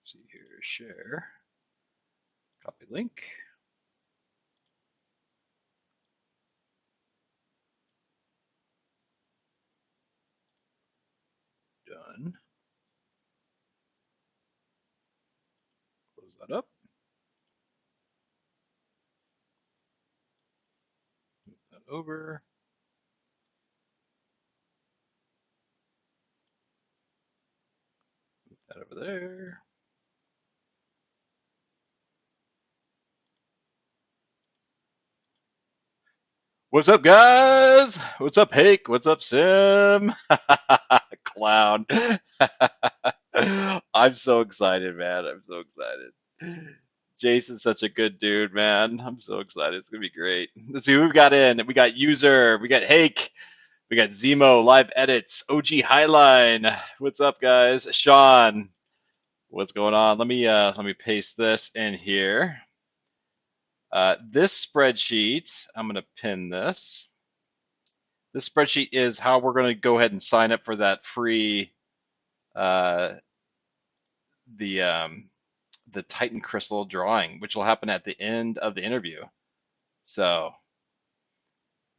Let's see here, share, copy link. Done. Close that up. Move that over. Move that over there. What's up, guys? What's up, Hake? What's up, Sim? Clown. I'm so excited, man. I'm so excited. Jason's such a good dude, man. I'm so excited. It's gonna be great. Let's see who we've got in. We got User, we got Hake, we got Zemo, Live Edits, OG Highline. What's up, guys? Sean, what's going on? Let me paste this in here. This spreadsheet, I'm gonna pin this. This spreadsheet is how we're going to go ahead and sign up for that free the Titan crystal drawing, which will happen at the end of the interview. So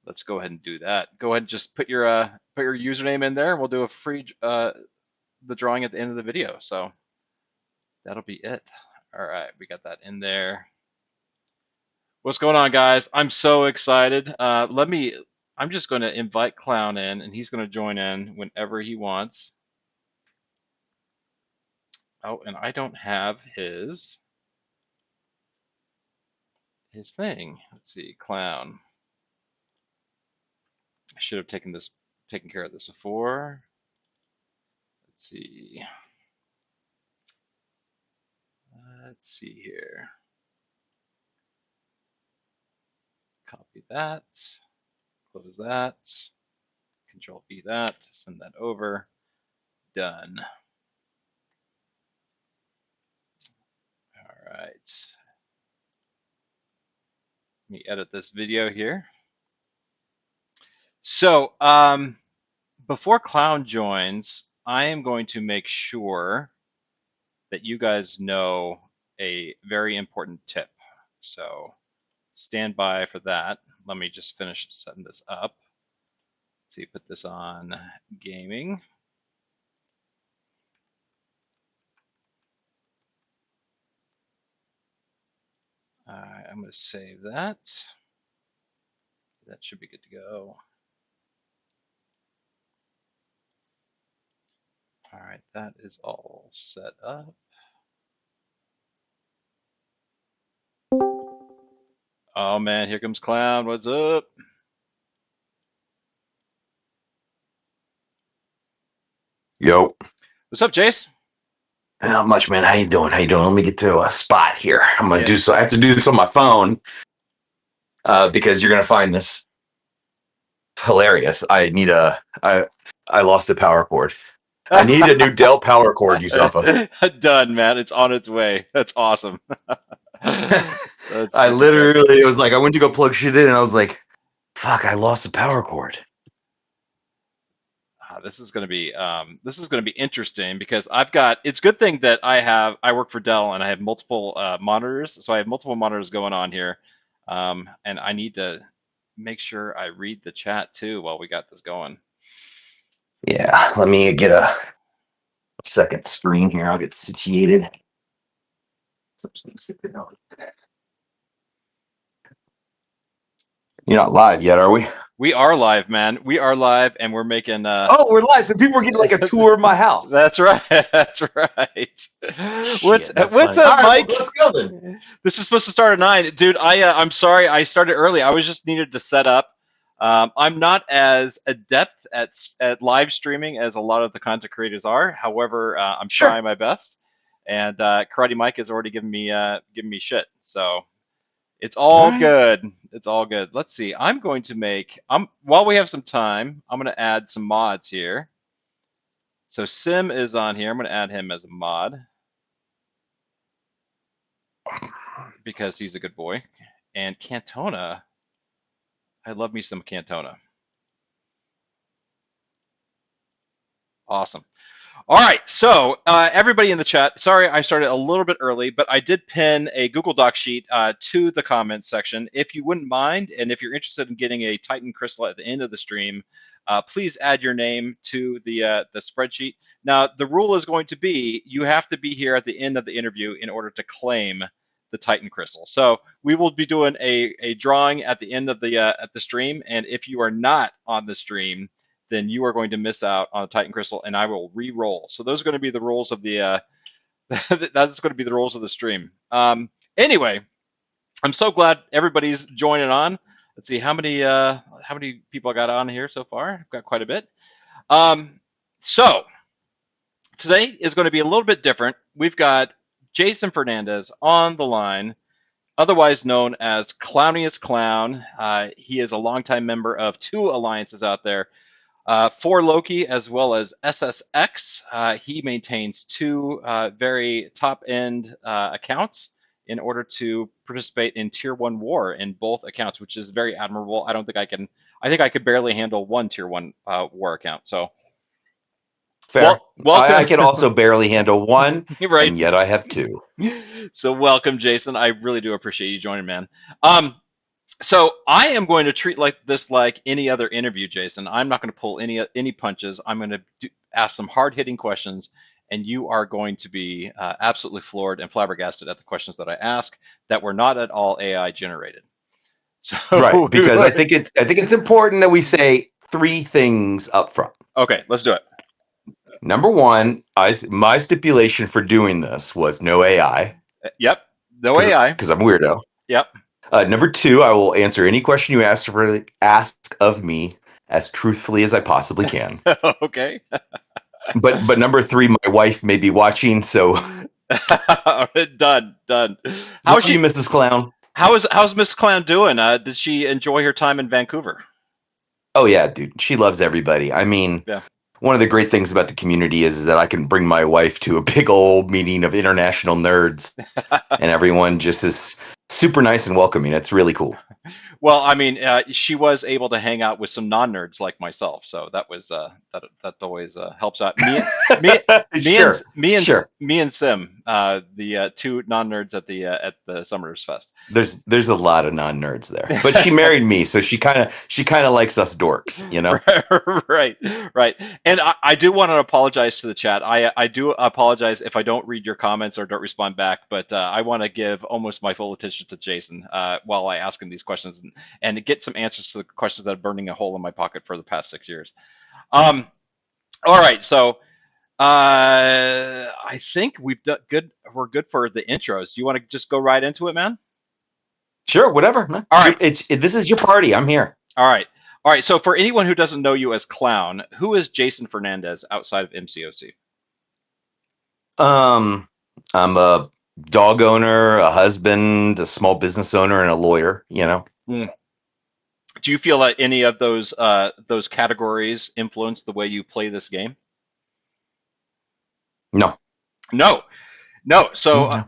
let's go ahead and do that. Go ahead and just put your username in there, and we'll do a free the drawing at the end of the video. So that'll be it. All right, we got that in there. What's going on, guys? I'm so excited. I'm just going to invite Clown in, and he's going to join in whenever he wants. Oh, and I don't have his thing. Let's see, Clown. I should have taken care of this before. Let's see. Let's see here. Copy that. Close that. Control V that. Send that over. Done. All right. Let me edit this video here. So, before Clown joins, I am going to make sure that you guys know a very important tip. So stand by for that. Let me just finish setting this up. Let's see, put this on gaming. I'm going to save that. That should be good to go. All right, that is all set up. Oh man, here comes Clown. What's up? Yo. What's up, Jace? Not much, man. How you doing? Let me get to a spot here. I'm gonna Yeah. do so. I have to do this on my phone because you're gonna find this hilarious. I lost a power cord. I need a new Dell power cord, Yusafa. Done, man. It's on its way. That's awesome. That's I great. literally, it was like I went to go plug shit in, and I was like, "Fuck! I lost a power cord." This is going to be interesting because I've got. It's a good thing that I work for Dell and I have multiple monitors, so I have multiple monitors going on here, and I need to make sure I read the chat too while we got this going. Yeah, let me get a second screen here. I'll get situated. You're not live yet, are we? We are live, man. We are live, and we're making. Oh, we're live. So people are getting like a tour of my house. That's right. That's right. What's up, right, Mike? Well, let's go then. This is supposed to start at 9, dude. I'm sorry. I started early. I was just needed to set up. I'm not as adept at live streaming as a lot of the content creators are. However, I'm trying my best. And Karate Mike has already given me shit. So it's all good. It's all good. Let's see. I'm going to make. While we have some time, I'm going to add some mods here. So Sim is on here. I'm going to add him as a mod because he's a good boy. And Cantona. I love me some Cantona. Awesome. All right, so everybody in the chat, sorry I started a little bit early, but I did pin a Google Doc sheet to the comments section. If you wouldn't mind, and if you're interested in getting a Titan crystal at the end of the stream, please add your name to the spreadsheet. Now, the rule is going to be you have to be here at the end of the interview in order to claim the Titan crystal. So we will be doing a drawing at the end of the stream, and if you are not on the stream, then you are going to miss out on a Titan Crystal, and I will re-roll. So those are going to be the rules of the that's going to be the rules of the stream. Anyway, I'm so glad everybody's joining on. Let's see how many people I got on here so far. I've got quite a bit. So today is going to be a little bit different. We've got Jason Fernandez on the line, otherwise known as Clowniest Clown. He is a longtime member of two alliances out there. For Loki, as well as SSX, he maintains two very top-end accounts in order to participate in Tier 1 war in both accounts, which is very admirable. I don't think I can. I think I could barely handle one Tier 1 war account. So, Fair. I welcome. can also barely handle one, Right. and yet I have two. So, welcome, Jason. I really do appreciate you joining, man. So I am going to treat this like any other interview, Jason. I'm not going to pull any punches. I'm going to ask some hard hitting questions, and you are going to be absolutely floored and flabbergasted at the questions that I ask that were not at all AI generated. So Right, because I think it's important that we say three things up front. Okay, let's do it. Number one, my stipulation for doing this was no AI. Yep, no AI. Because I'm a weirdo. Yep. Number two, I will answer any question you ask of me as truthfully as I possibly can. Okay. But number three, my wife may be watching, so done. How's you, Mrs. Clown? How's Miss Clown doing? Did she enjoy her time in Vancouver? Oh yeah, dude, she loves everybody. I mean, yeah. One of the great things about the community is that I can bring my wife to a big old meeting of international nerds, and everyone just is super nice and welcoming. It's really cool. Well, I mean, she was able to hang out with some non-nerds like myself, so that was that always helps out. Me and Sim, the two non-nerds at the Summoners Fest. There's a lot of non-nerds there, but she married me, so she kind of likes us dorks, you know. Right. And I do want to apologize to the chat. I do apologize if I don't read your comments or don't respond back, but I want to give almost my full attention to Jason while I ask him these questions and get some answers to the questions that are burning a hole in my pocket for the past 6 years. All right, so I think we've done good. We're good for the intros. Do you want to just go right into it, man? Sure, whatever. Man. All right, this is your party. I'm here. All right. So for anyone who doesn't know you as Clown, who is Jason Fernandez outside of MCOC? I'm a dog owner, a husband, a small business owner, and a lawyer. You know. Mm. Do you feel that any of those categories influence the way you play this game? No. So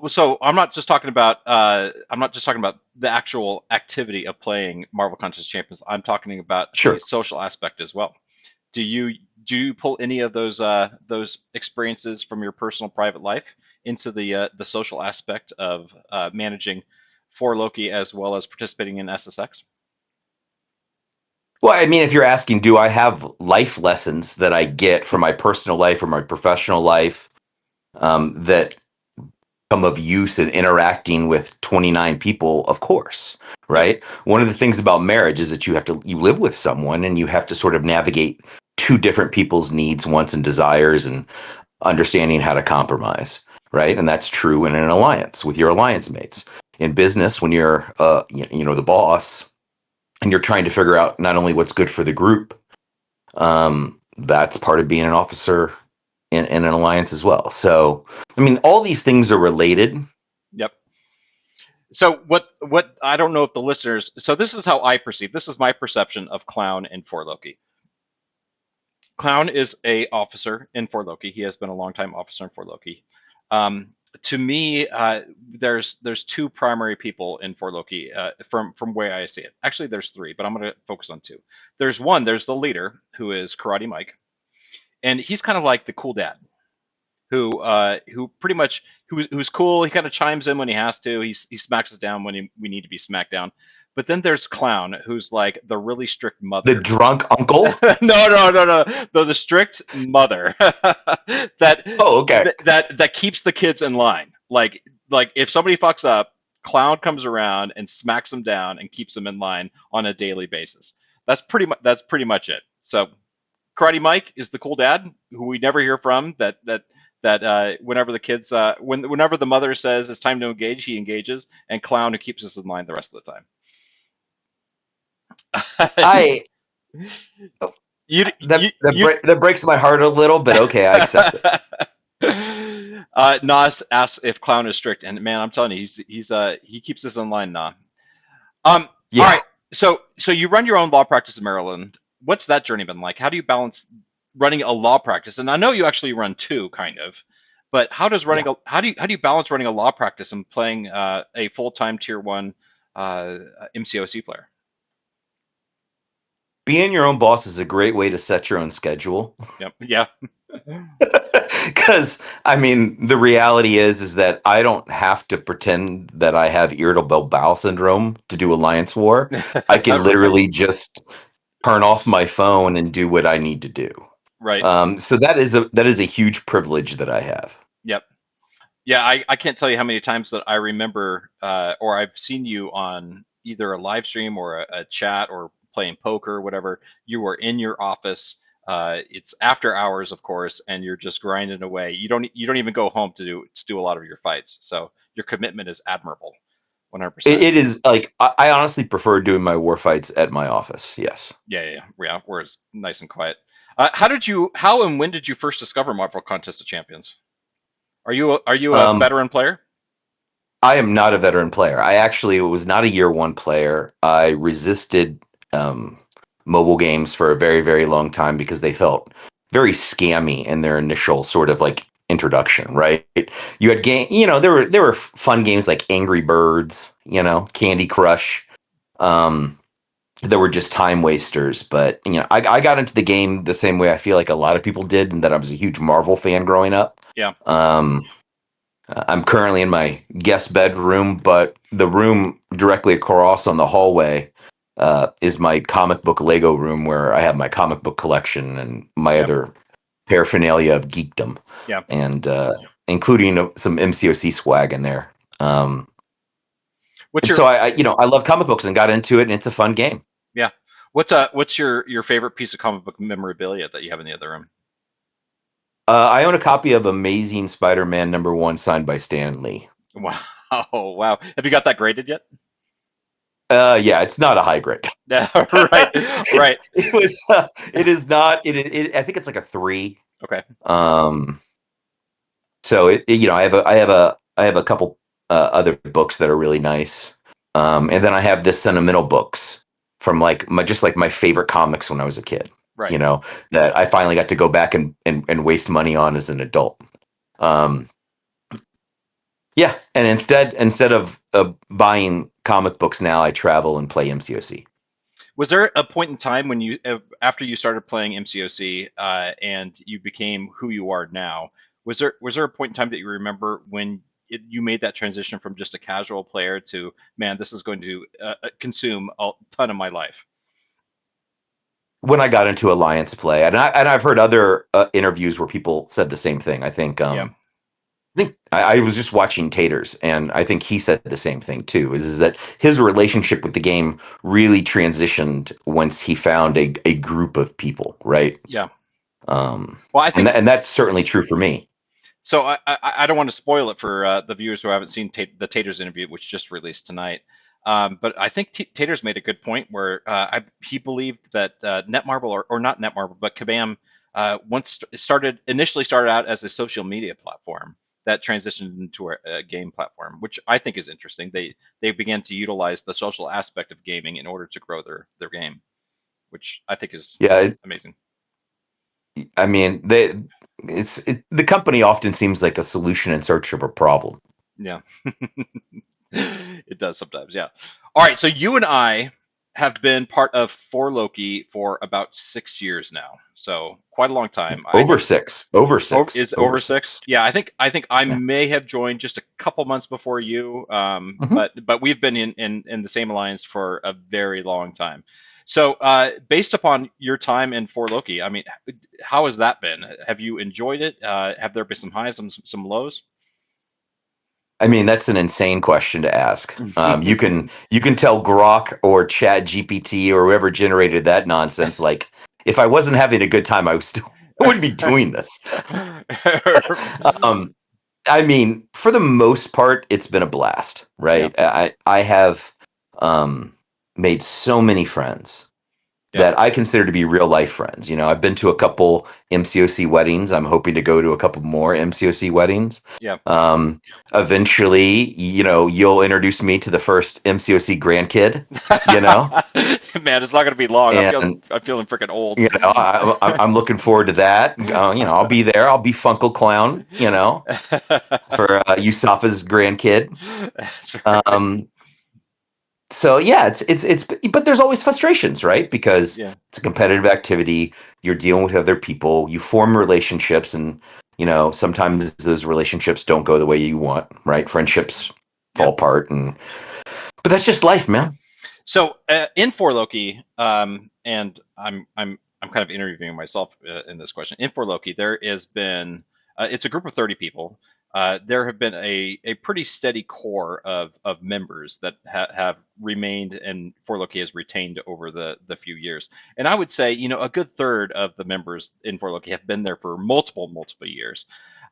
So I'm not just talking about the actual activity of playing Marvel Contest Champions. I'm talking about the social aspect as well. Do you pull any of those experiences from your personal private life into the social aspect of managing for Loki as well as participating in SSX? Well, I mean, if you're asking, do I have life lessons that I get from my personal life or my professional life that come of use in interacting with 29 people? Of course, right? One of the things about marriage is that you live with someone and you have to sort of navigate two different people's needs, wants, and desires, and understanding how to compromise, right? And that's true in an alliance with your alliance mates. In business, when you're the boss, and you're trying to figure out not only what's good for the group, that's part of being an officer in an alliance as well. So, I mean, all these things are related. Yep. So what I don't know if the listeners, so this is how I perceive, this is my perception of Clown in For Loki. Clown is a officer in For Loki. He has been a longtime officer in For Loki. To me, there's two primary people in For Loki from where I see it. Actually, there's three, but I'm going to focus on two. There's the leader, who is Karate Mike, and he's kind of like the cool dad who pretty much who's cool. He kind of chimes in when he has to. He smacks us down when we need to be smacked down. But then there's Clown, who's like the really strict The mother. drunk uncle. No, the strict mother that Oh, okay. that keeps the kids in line. Like if somebody fucks up, Clown comes around and smacks them down and keeps them in line on a daily basis. That's pretty much it. So Karate Mike is the cool dad who we never hear from. Whenever the kids, whenever the mother says it's time to engage, he engages, and Clown who keeps us in line the rest of the time. I you, that you, you, that breaks my heart a little, but okay, I accept it. Nas asks if Clown is strict, and man, I'm telling you, he keeps us in line, Nah. All Yeah. right. So you run your own law practice in Maryland. What's that journey been like? How do you balance running a law practice? And I know you actually run two, kind of, but Yeah. how do you balance running a law practice and playing a full time tier one MCOC player? Being your own boss is a great way to set your own schedule. Yep. Yeah. Because I mean, the reality is that I don't have to pretend that I have irritable bowel syndrome to do Alliance War. I can Right. literally just turn off my phone and do what I need to do. Right. So that is a huge privilege that I have. Yep. Yeah. I can't tell you how many times that I remember or I've seen you on either a live stream or a chat or playing poker or whatever. You were in your office. It's after hours, of course, and you're just grinding away. You don't even go home to do a lot of your fights. So your commitment is admirable, 100%. It is like I honestly prefer doing my war fights at my office. Yes. Yeah. Where it's nice and quiet. How and when did you first discover Marvel Contest of Champions? Are you a Um, veteran player? I am not a veteran player. I actually was not a year one player. I resisted um, mobile games for a very, very long time because they felt very scammy in their initial sort of like introduction, right? You had there were fun games like Angry Birds, Candy Crush. Um, that were just time wasters, but I got into the game the same way I feel like a lot of people did, and that I was a huge Marvel fan growing up. Yeah. Um, I'm currently in my guest bedroom, but the room directly across on the hallway is my comic book Lego room where I have my comic book collection and my Yeah. other paraphernalia of geekdom, Yeah. and including some MCOC swag in there. What's And your so I love comic books and got into it, and it's a fun game. Yeah. What's your favorite piece of comic book memorabilia that you have in the other room? I own a copy of Amazing Spider-Man #1 signed by Stan Lee. Wow. Wow. Have you got that graded yet? Yeah, it's not a high grade. Yeah. Right. Right. It is not. I think it's like a 3. Okay. Um, so I have a couple other books that are really nice. And then I have this sentimental books from like my favorite comics when I was a kid. Right. That I finally got to go back and waste money on as an adult. Um, yeah, and instead of buying comic books now, I travel and play MCOC. Was there a point in time when after you started playing MCOC, and you became who you are now? Was there a point in time that you remember when you made that transition from just a casual player to, man, this is going to consume a ton of my life? When I got into Alliance play, and I've heard other interviews where people said the same thing. Yeah. I was just watching Taters, and I think he said the same thing too. Is that his relationship with the game really transitioned once he found a group of people, right? Yeah. Um, Well, I and think that's certainly true for me. so. I don't want to spoil it for the viewers who haven't seen the Taters interview, which just released tonight. But I think Taters made a good point where he believed that Netmarble or not Netmarble, but Kabam initially started out as a social media platform that transitioned into a game platform, which I think is interesting. They began to utilize the social aspect of gaming in order to grow their game, which I think is Yeah, amazing. I mean, the company often seems like a solution in search of a problem. Yeah. It does sometimes, yeah. All right, so you and I have been part of For Loki for about 6 years now, so quite a long time. I Over have six, over six, is over over six. six. Yeah, I think I Yeah. may have joined just a couple months before you, Mhm. but we've been in the same alliance for a very long time. So, based upon your time in For Loki, I mean, how has that been? Have you enjoyed it? Have there been some highs, some lows? I mean, that's an insane question to ask. You can tell Grok or Chat GPT or whoever generated that nonsense, like, if I wasn't having a good time, I wouldn't be doing this. Um, I mean, for the most part, it's been a blast, Yeah, right? I have um, made so many friends yeah, that I consider to be real life friends. I've been to a couple MCOC weddings. I'm hoping to go to a couple more MCOC weddings. yeah. Um, Eventually, you'll introduce me to the first MCOC grandkid, you know, Man, it's not going to be long. and I'm feeling freaking old. I'm looking forward to that. I'll be there. I'll be Funkle Clown, for Yusafa's grandkid. That's right. Um, so yeah, but there's always frustrations, right? Because Yeah, it's a competitive activity. You're dealing with other people. You form relationships, and sometimes those relationships don't go the way you want, right? Friendships yeah. fall apart, but that's just life, man. So in For Loki, and I'm kind of interviewing myself in this question. In For Loki, there has been it's a group of 30 people. There have been a pretty steady core of members that have remained, and For Loki has retained over the few years. And I would say, a good third of the members in For Loki have been there for multiple years.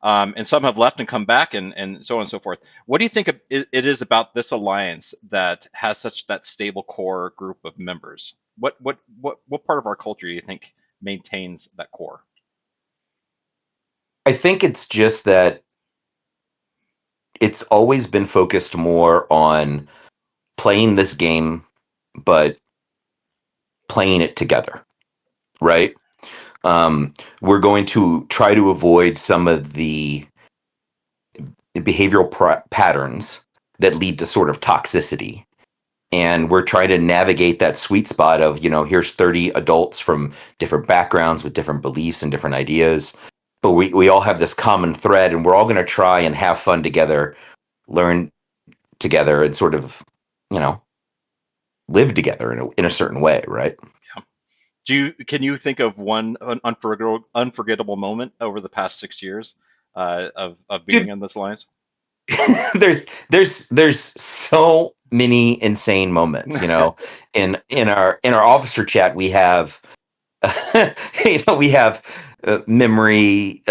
And some have left and come back, and so on and so forth. What do you think it is about this alliance that has such that stable core group of members? What part of our culture do you think maintains that core? I think it's just that it's always been focused more on playing this game, but playing it together, right? We're going to try to avoid some of the behavioral patterns that lead to sort of toxicity. And we're trying to navigate that sweet spot of, here's 30 adults from different backgrounds with different beliefs and different ideas. But we all have this common thread, and we're all going to try and have fun together, learn together, and sort of, you know, live together in a certain way, right? Yeah. Can you think of one unforgettable moment over the past 6 years of being Dude, in this alliance? there's so many insane moments, in our officer chat. We have we have memory.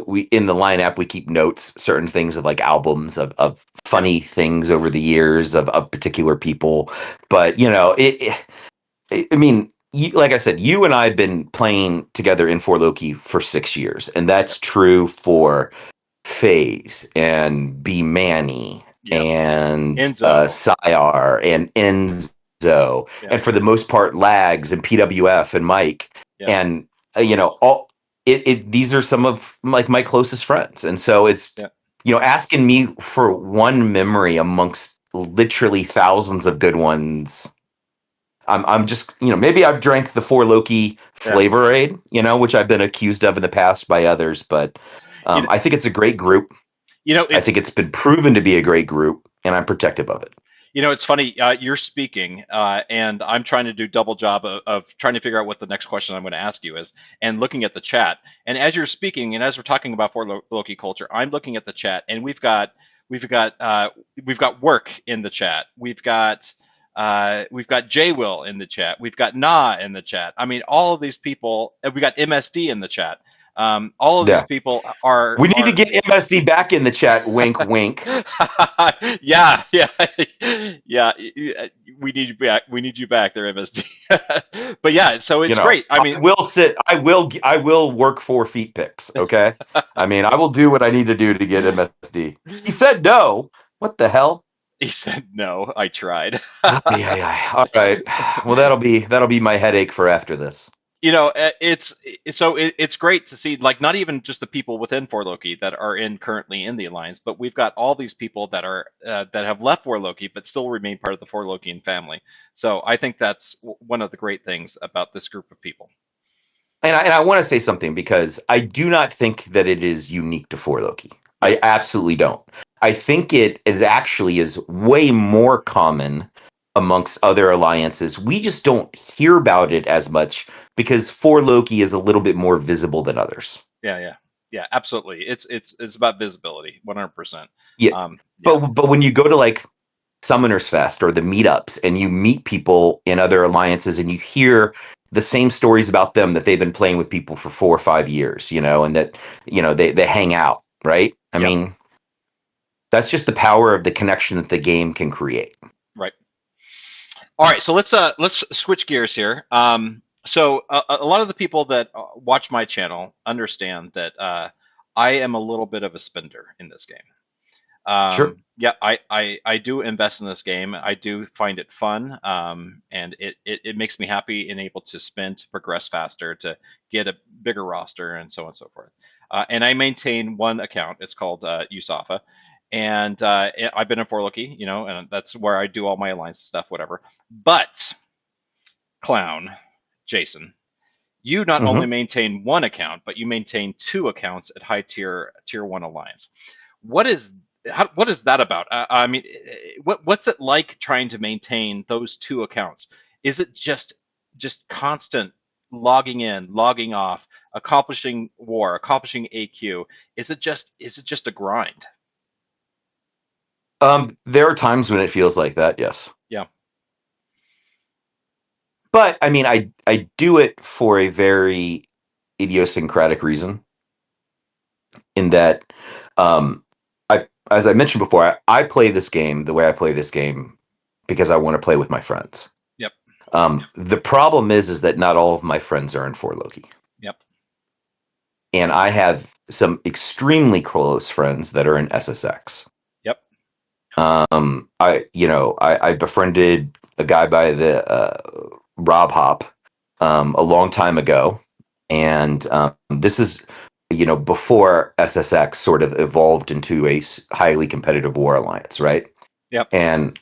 We in the line app we keep notes, certain things of like albums of Yeah, funny things over the years of particular people. But I mean, like I said, you and I have been playing together in For Loki for 6 years, and yeah, that's true for Phase and B Manny yeah. and Enzo. Syar and Enzo, Yeah, and for the most part, Lags and PWF and Mike, yeah, and all these are some of like my closest friends, and so it's yeah. asking me for one memory amongst literally thousands of good ones. I'm just, maybe I've drank the For Loki Yeah. Flavorade, which I've been accused of in the past by others, but You know, I think it's a great group. I it's think it's been proven to be a great group, and I'm protective of it. It's funny. You're speaking, and I'm trying to do double job of trying to figure out what the next question I'm going to ask you is, and looking at the chat. And as you're speaking, and as we're talking about For Loki culture, I'm looking at the chat, and we've got work in the chat. We've got J Will in the chat. We've got Na in the chat. I mean, all of these people. We got MSD in the chat. All of these Yeah. people are We need to are get MSC back in the chat. Wink, wink. yeah, yeah, yeah. We need you back. We need you back there, MSD. But yeah, so it's great. I mean, I will work for feet picks. Okay. I mean, I will do what I need to do to get MSD. He said no. What the hell? he said no. I tried. Yeah, yeah. All right. Well, that'll be my headache for after this. it's great to see, like, not even just the people within For Loki that are currently in the alliance, but we've got all these people that are that have left For Loki but still remain part of the For Lokian family. So I think that's one of the great things about this group of people. And I want to say something because I do not think that it is unique to For Loki. Yeah, I absolutely don't. I think it is actually is way more common amongst other alliances. We just don't hear about it as much because For Loki is a little bit more visible than others. yeah, absolutely. It's about visibility, 100%. Yeah, Yeah, but when you go to like Summoners Fest or the meetups and you meet people in other alliances and you hear the same stories about them that they've been playing with people for 4 or 5 years, and that, they hang out, right? I yeah, mean, that's just the power of the connection that the game can create. right. All right, so let's switch gears here. So a lot of the people that watch my channel understand that I am a little bit of a spender in this game. Sure. Yeah, I do invest in this game. I do find it fun, and it makes me happy and able to spend to progress faster, to get a bigger roster, and so on and so forth. And I maintain one account. It's called USAFA, and I've been in For Loki, and that's where I do all my alliance stuff, whatever. But Clown, Jason, you not only Hmm. maintain one account, but you maintain two accounts at high tier one alliance. What is what is that about? I mean, what's it like trying to maintain those two accounts? Is it just constant logging in, logging off, accomplishing war, accomplishing AQ? Is it just a grind? There are times when it feels like that, yes. Yeah, But I mean, I do it for a very idiosyncratic reason in that, um, as I mentioned before, I play this game the way I play this game because I want to play with my friends. yep, The problem is that not all of my friends are in For Loki, yep, and I have some extremely close friends that are in SSX. yep, I befriended a guy by the Rob Hop a long time ago, and this is before SSX sort of evolved into a highly competitive war alliance, right? yep, And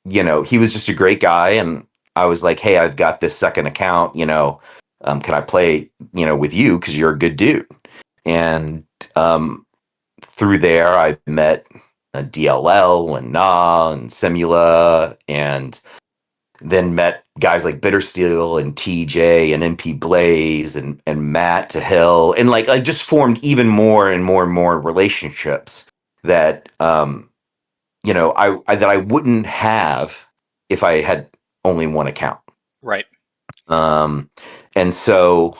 he was just a great guy, and I was like, hey, I've got this second account, can I play with you because you're a good dude? And through there, I met DLL and Na and Simula, and then met guys like Bittersteel and TJ and MP Blaze and Matt to Hill, and like I just formed even more and more and more relationships that I that I wouldn't have if I had only one account. right. Um, and so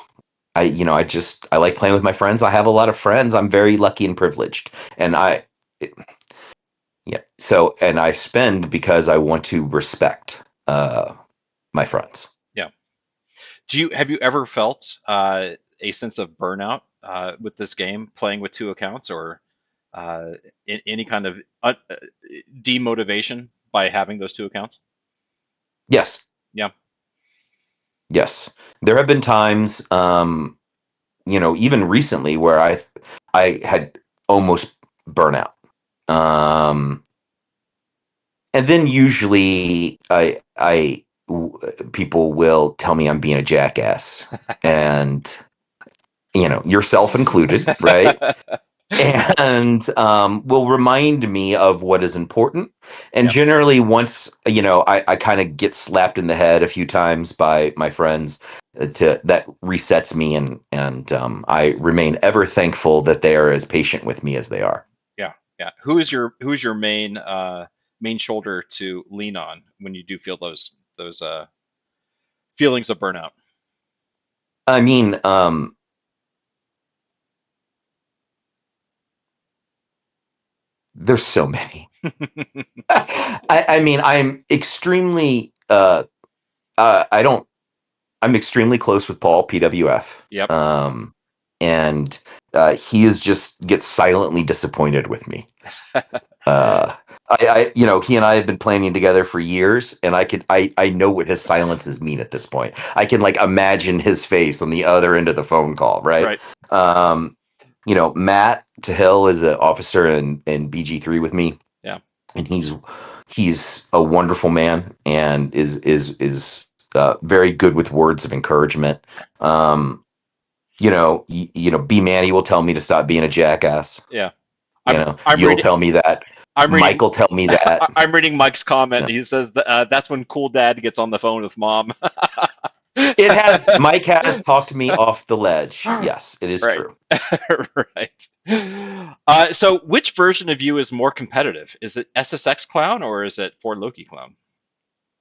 I like playing with my friends. I have a lot of friends. I'm very lucky and privileged, and yeah. So, and I spend because I want to respect my friends. Yeah. Have you ever felt a sense of burnout with this game, playing with two accounts, or any kind of demotivation by having those two accounts? Yes, Yeah. yes. There have been times, even recently, where I had almost burnout. Um, and then usually people will tell me I'm being a jackass, and yourself included, right? And will remind me of what is important. And Yeah. generally, once I kind of get slapped in the head a few times by my friends, to that resets me, and I remain ever thankful that they are as patient with me as they are. Yeah. Yeah. Who's your main shoulder to lean on when you do feel those feelings of burnout? I mean, there's so many. I mean, I'm extremely I don't I'm extremely close with Paul PWF. Yep. And he is just gets silently disappointed with me. Uh, he and I have been planning together for years, and I know what his silences mean at this point. I can like imagine his face on the other end of the phone call, right? Right. Um, Matt Tahill is an officer in BG3 with me, Yeah. and he's a wonderful man and is very good with words of encouragement. B Manny will tell me to stop being a jackass. Yeah. I'm You'll reading. tell me that. I'm Mike reading. will tell me that. I'm reading Mike's comment. Yeah. He says that's when cool dad gets on the phone with mom. Mike has talked me off the ledge. Yes, it is Right. true. Right. So, which version of you is more competitive? Is it SSX Clown or is it For Loki Clown?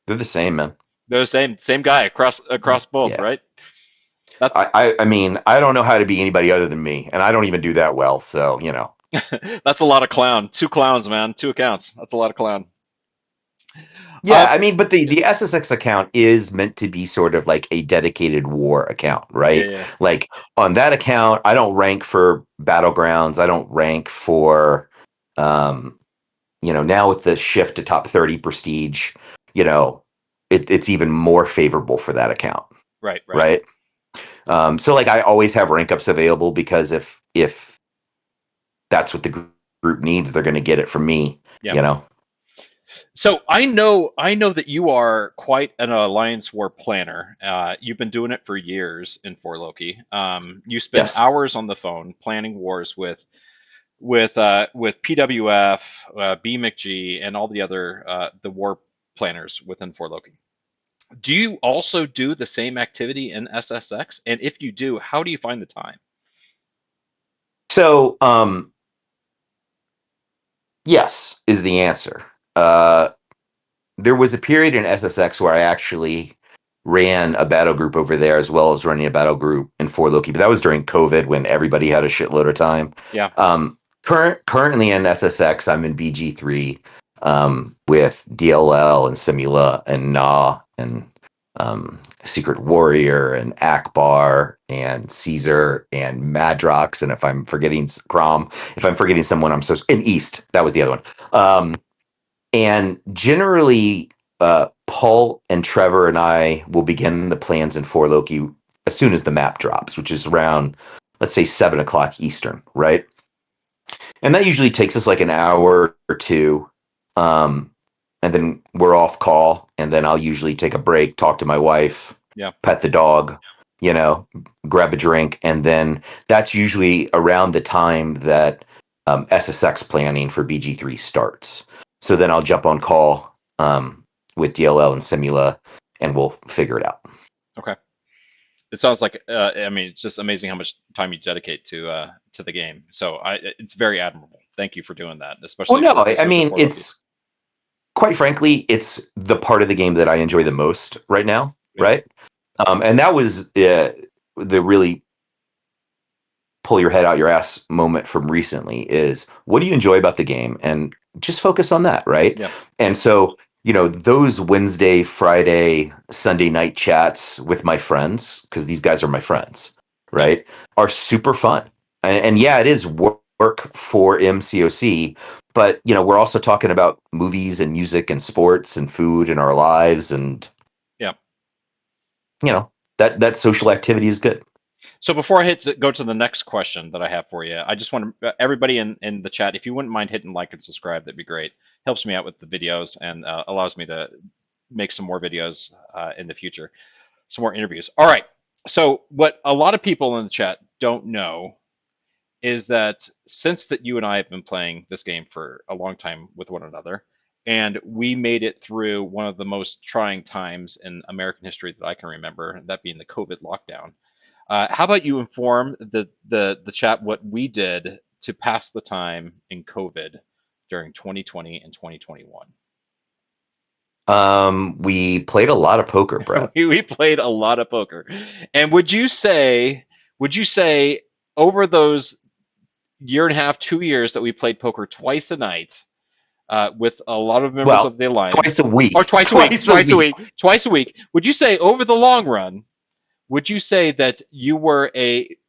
They're the same, man. They're the same guy across both, Yeah. right? That's I mean, I don't know how to be anybody other than me, and I don't even do that well. So, that's a lot of clown. Two clowns, man. Two accounts. That's a lot of clown. Yeah, I mean, but the SSX account is meant to be sort of like a dedicated war account, Yeah, right? yeah, Like on that account, I don't rank for battlegrounds. I don't rank for, now with the shift to top 30 prestige, it's even more favorable for that account, right, right. right? So like I always have rank ups available because if that's what the group needs, they're going to get it from me, Yeah. you know. So I know that you are quite an Alliance War planner. You've been doing it for years in For Loki. You spend Yes. hours on the phone planning wars with PWF, B McG, and all the other the war planners within For Loki. Do you also do the same activity in SSX? And if you do, how do you find the time? So, yes is the answer. Uh, there was a period in SSX where I actually ran a battle group over there as well as running a battle group in For Loki, but that was during COVID when everybody had a shitload of time. Yeah. Currently in SSX, I'm in BG3 with DLL and Simula and Na and Secret Warrior and Akbar and Caesar and Madrox. And if I'm forgetting Crom, if I'm forgetting someone, I'm so in East. That was the other one. And generally, Paul and Trevor and I will begin the plans in For Loki as soon as the map drops, which is around, let's say, 7 o'clock Eastern, right? And that usually takes us like an hour or two. And then we're off call. And then I'll usually take a break, talk to my wife, Yeah. pet the dog, grab a drink. And then that's usually around the time that SSX planning for BG3 starts. So then I'll jump on call with DLL and Simula and we'll figure it out. Okay. It sounds like I mean, it's just amazing how much time you dedicate to the game. So it's very admirable. Thank you for doing that, Well, especially no, for I especially mean, for Loki. it's quite frankly, it's the part of the game that I enjoy the most right now, Yeah. right? And that was the really pull your head out your ass moment from recently is what do you enjoy about the game? And just focus on that, right? Yeah. And so, those Wednesday, Friday, Sunday night chats with my friends, because these guys are my friends, Yeah. right, are super fun. And yeah, it is work for MCOC, but we're also talking about movies and music and sports and food in our lives, and Yeah. that social activity is good. So before I go to the next question that I have for you, I just want to everybody in the chat, if you wouldn't mind hitting like and subscribe, that'd be great. Helps me out with the videos and allows me to make some more videos in the future, some more interviews. All right. So what a lot of people in the chat don't know is that since that you and I have been playing this game for a long time with one another, and we made it through one of the most trying times in American history that I can remember, that being the COVID lockdown. How about you inform the chat what we did to pass the time in COVID during 2020 and 2021? We played a lot of poker, Brett. We played a lot of poker, and would you say over those year and a half, 2 years that we played poker twice a night with a lot of members Well, of the twice alliance, a or week. twice a week, Twice a week. twice a week? Would you say over the long run? Would you say that you were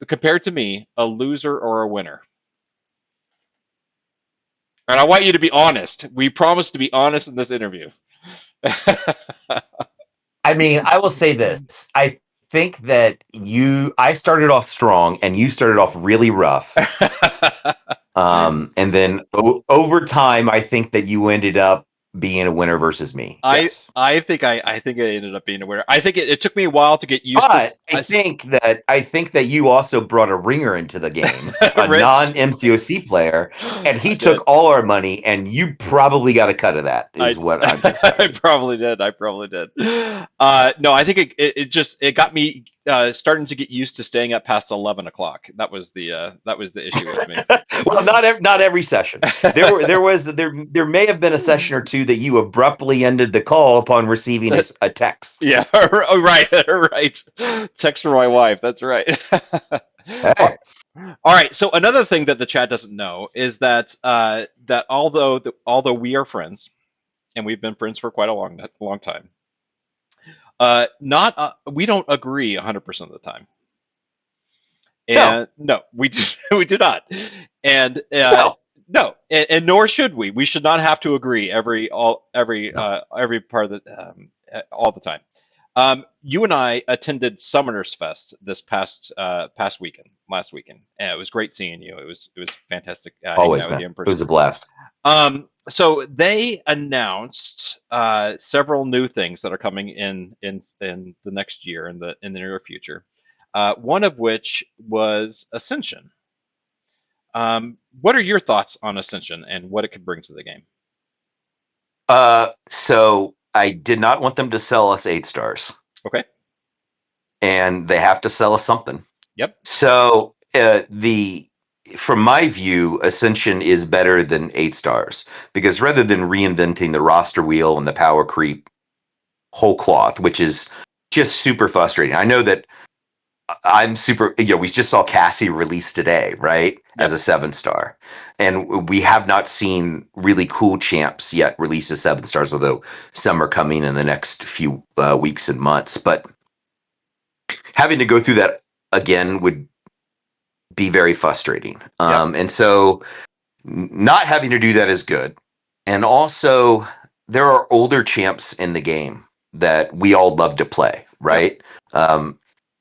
compared to me, a loser or a winner? And I want you to be honest. We promise to be honest in this interview. I mean, I will say this. I think that I started off strong and you started off really rough. And then over time, I think that you ended up being a winner versus me. I Yes. I think I think I ended up being a winner. I think it took me a while to get used to But I think that you also brought a ringer into the game, a Rich. non MCOC player, and I he did. took all our money, and you probably got a cut of that, I is what I'm I suspecting. probably did. I probably did. No, I think it got me starting to get used to staying up past 11 o'clock. That was the issue with me. Well, not every session. There may have been a session or two that you abruptly ended the call upon receiving a text. Yeah. Oh, right. Right. Text from my wife. That's right. Hey, All right. So another thing that the chat doesn't know is that that although we are friends and we've been friends for quite a long time, not we don't agree 100% of the time. no, And no, we do, we do not. And no, no, and nor should we. We should not have to agree no. every part of the all the time. You and I attended Summoners Fest this past weekend, last weekend, and it was great seeing you. It was fantastic hanging Always, out with man. you in It was person. a blast. So they announced several new things that are coming in the next year in the near future. One of which was Ascension. What are your thoughts on Ascension and what it could bring to the game? So I did not want them to sell us 8 stars, Okay. and they have to sell us something. Yep. So the from my view, Ascension is better than 8 stars because rather than reinventing the roster wheel and the power creep whole cloth, which is just super frustrating. I know that I'm super. We just saw Cassie release today, right, as Yep. a 7 star, and we have not seen really cool champs yet release as 7 stars. Although some are coming in the next few weeks and months, but having to go through that again would be very frustrating. Yep. And so not having to do that is good. And also, there are older champs in the game that we all love to play, Yep. right?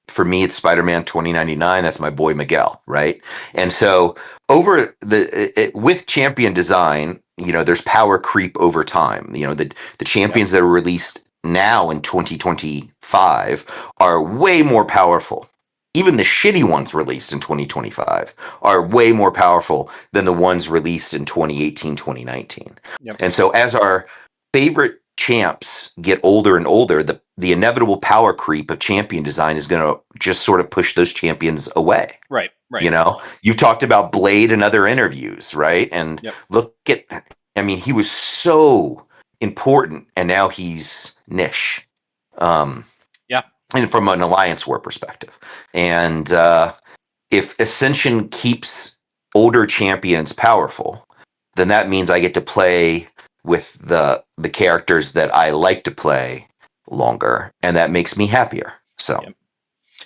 For me, it's Spider-Man 2099. That's my boy Miguel, right? And so with champion design, there's power creep over time. The Yep. champions that are released now in 2025 are way more powerful. Even the shitty ones released in 2025 are way more powerful than the ones released in 2018, 2019. Yep. And so as our favorite champs get older and older, the inevitable power creep of champion design is going to just sort of push those champions away. Right. Right. You've talked about Blade in other interviews, right? And Yep. he was so important, and now he's niche. Yeah. And from an Alliance War perspective. And if Ascension keeps older champions powerful, then that means I get to play with the characters that I like to play longer, and that makes me happier. So Yep.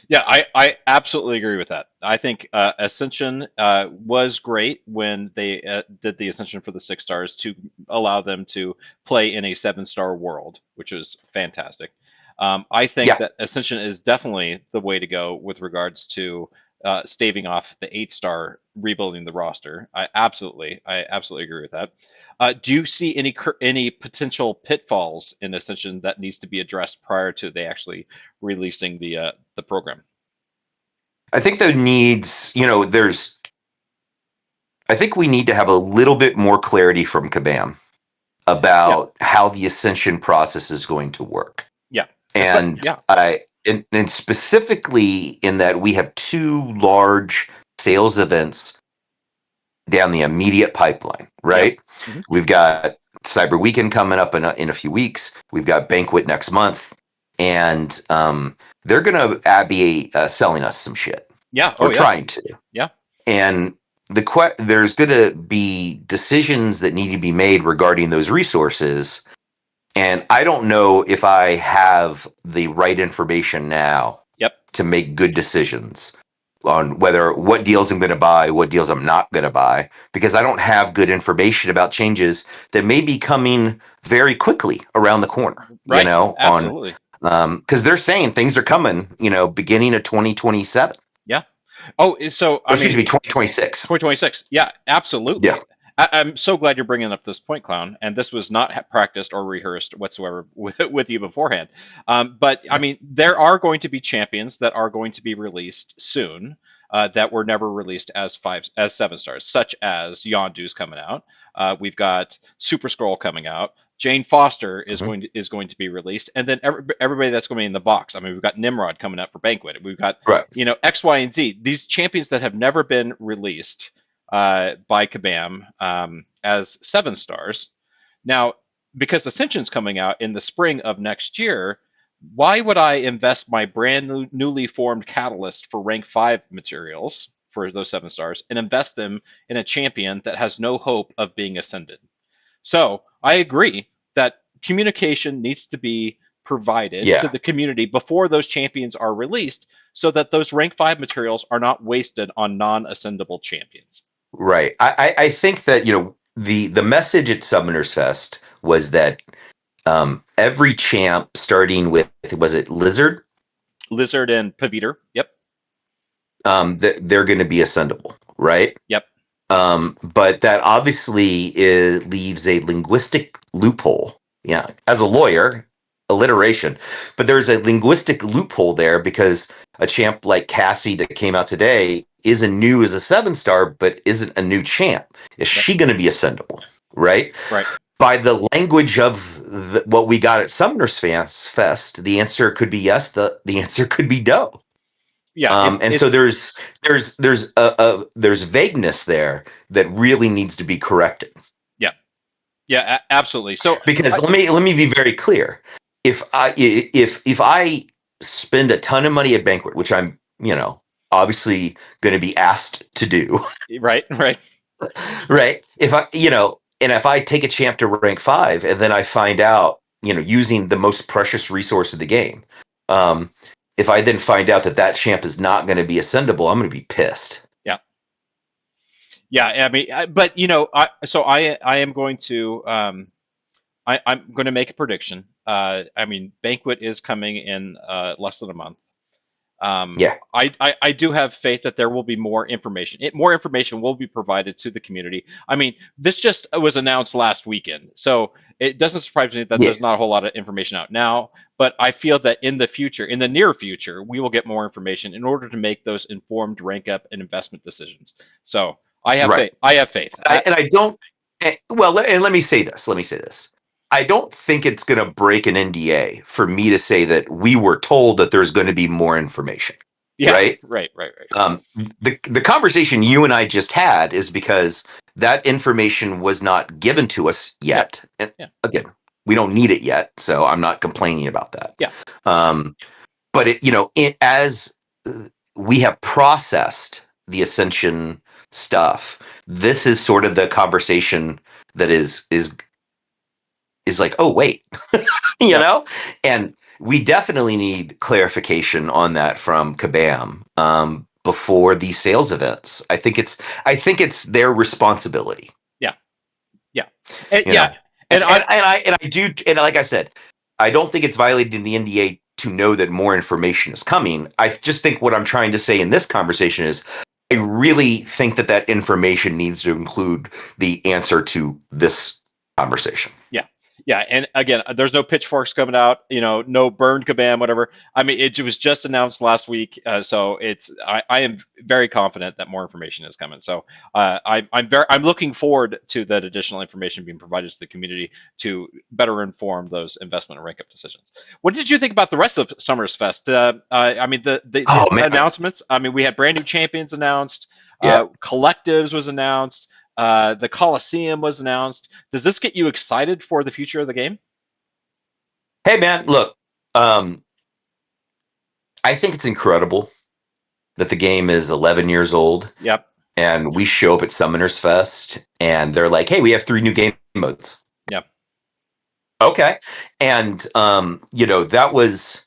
Yeah, I absolutely agree with that. I think Ascension was great when they did the Ascension for the 6 stars to allow them to play in a 7 star world, which was fantastic. I think yeah, that Ascension is definitely the way to go with regards to staving off the 8 star rebuilding the roster. I absolutely agree with that. Do you see any potential pitfalls in Ascension that needs to be addressed prior to they actually releasing the program? I think there needs, there's. I think we need to have a little bit more clarity from Kabam Yeah, about how the Ascension process is going to work. yeah, And yeah, and specifically in that we have 2 large sales events down the immediate pipeline, yep, right? hmm We've got Cyber Weekend coming up in a few weeks. We've got Banquet next month, and they're going to be selling us some shit, yeah, or oh yeah, trying to. yeah, And there's going to be decisions that need to be made regarding those resources. And I don't know if I have the right information now yep, to make good decisions on whether what deals I'm going to buy, what deals I'm not going to buy, because I don't have good information about changes that may be coming very quickly around the corner. Right. On Absolutely. because they're saying things are coming, beginning of 2027. Yeah. Oh, so Or I excuse mean, me, 2026. 2026. Yeah, Yeah. absolutely. I'm so glad you're bringing up this point, Clown. And this was not practiced or rehearsed whatsoever with you beforehand. But I mean, there are going to be champions that are going to be released soon that were never released as 7 stars, such as Yondu's coming out. We've got Super Scroll coming out. Jane Foster is Mhm. going to be released, and then everybody that's going to be in the box. I mean, we've got Nimrod coming up for Banquet. We've got Right. X, Y, and Z. These champions that have never been released by Kabam as 7 stars. Now, because Ascension's coming out in the spring of next year, why would I invest my newly formed catalyst for rank 5 materials for those 7 stars and invest them in a champion that has no hope of being ascended? So I agree that communication needs to be provided to Yeah. the community before those champions are released so that those rank 5 materials are not wasted on non-ascendable champions. Right. I think that the message at Summoners Fest was that every champ, starting with, was it Lizard, Lizard and Paviter. Yep. that they're going to be ascendable, right? Yep. But that obviously leaves a linguistic loophole. Yeah, as a lawyer, alliteration, but there's a linguistic loophole there because a champ like Cassie that came out today isn't new as a 7 star, but isn't a new champ. Is Yep. she going to be ascendable? Right. Right. By the language of what we got at Summoners Fest, the answer could be yes. The answer could be no. Yeah. And so there's vagueness there that really needs to be corrected. Yeah. Yeah. Absolutely. So Because let me be very clear. If I spend a ton of money at Banquet, which I'm obviously going to be asked to do, right. Right. right? If I and if I take a champ to rank 5 and then I find out using the most precious resource of the game, if I then find out that champ is not going to be ascendable, I'm going to be pissed. Yeah. Yeah. I mean, but I am going to I'm going to make a prediction. I mean, Banquet is coming in less than a month. Yeah. I do have faith that there will be more information. More information will be provided to the community. I mean, this just was announced last weekend, so it doesn't surprise me that Yeah. there's not a whole lot of information out now. But I feel that in the future, in the near future, we will get more information in order to make those informed rank up and investment decisions. So I have faith. I have faith. I don't. Well, and let me say this. I don't think it's going to break an NDA for me to say that we were told that there's going to be more information. Yeah, right. Right. The conversation you and I just had is because that information was not given to us yet. And again, we don't need it yet, so I'm not complaining about that. Yeah. But as we have processed the Ascension stuff, this is sort of the conversation that is like, oh wait, you know, and we definitely need clarification on that from Kabam before these sales events. I think it's their responsibility. Yeah, and I do, and like I said, I don't think it's violating the NDA to know that more information is coming. I just think what I'm trying to say in this conversation is I really think that information needs to include the answer to this conversation. Yeah, and again, there's no pitchforks coming out, no burned Kabam, whatever. I mean, it was just announced last week, so I am very confident that more information is coming. So I'm looking forward to that additional information being provided to the community to better inform those investment and rank up decisions. What did you think about the rest of Summers Fest? I mean, the announcements. I mean, we had brand new champions announced. Collectives was announced. The Coliseum was announced. Does this get you excited for the future of the game? Hey, man, look, I think it's incredible that the game is 11 years old. Yep. And we show up at Summoners Fest, and they're like, hey, we have 3 new game modes. Yep. Okay. And, that was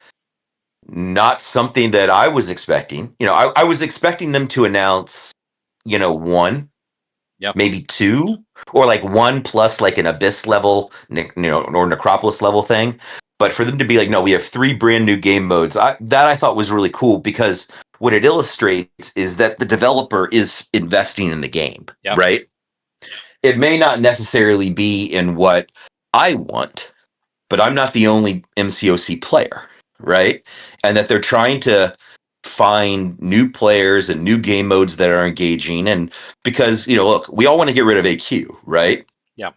not something that I was expecting. I was expecting them to announce, one, Yep. maybe two, or like one plus like an Abyss level, or Necropolis level thing. But for them to be like, no, we have 3 brand new game modes, I thought was really cool, because what it illustrates is that the developer is investing in the game, Yep. right? It may not necessarily be in what I want, but I'm not the only MCOC player, right? And that they're trying to find new players and new game modes that are engaging. And because, look, we all want to get rid of AQ, right? Yeah.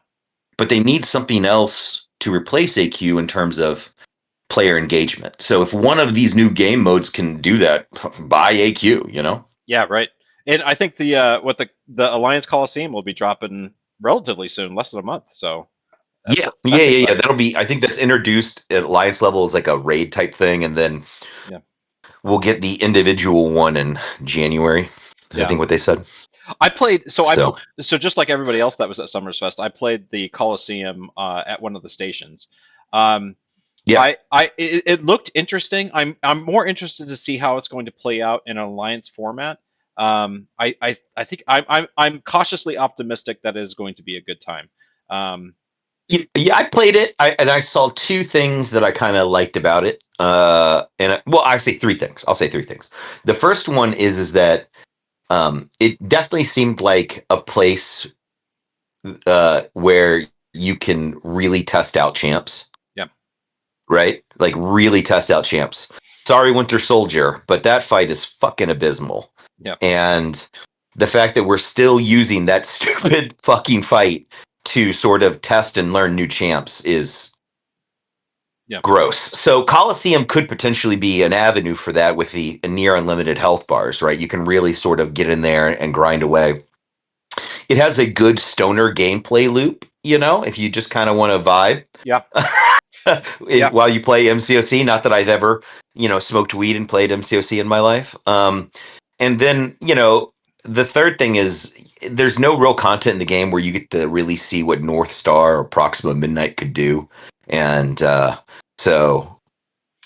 But they need something else to replace AQ in terms of player engagement. So if one of these new game modes can do that, buy AQ. Yeah, right. And I think the Alliance Coliseum will be dropping relatively soon, less than a month. So Yeah, yeah, that's yeah, yeah. exciting. That'll be. I think that's introduced at Alliance level as like a raid type thing, and then Yeah. we'll get the individual one in January. Is I Yeah. think what they said. I played So so just like everybody else that was at Summers Fest, I played the Coliseum at one of the stations. Um, yeah, it looked interesting. I'm more interested to see how it's going to play out in an alliance format. I think I'm cautiously optimistic that it is going to be a good time. Um, yeah. I played it, and I saw 2 things that I kind of liked about it. Well, I say 3 things. I'll say 3 things. The first one is that it definitely seemed like a place where you can really test out champs. yeah, Right? Like really test out champs. Sorry, Winter Soldier, but that fight is fucking abysmal. yeah, And the fact that we're still using that stupid fucking fight to sort of test and learn new champs is yeah, gross. So Coliseum could potentially be an avenue for that with the near unlimited health bars, right? You can really sort of get in there and grind away. It has a good stoner gameplay loop, if you just kind of want to vibe. yeah, yeah, While you play MCOC. Not that I've ever, smoked weed and played MCOC in my life. And then, the third thing is there's no real content in the game where you get to really see what North Star or Proxima Midnight could do. And so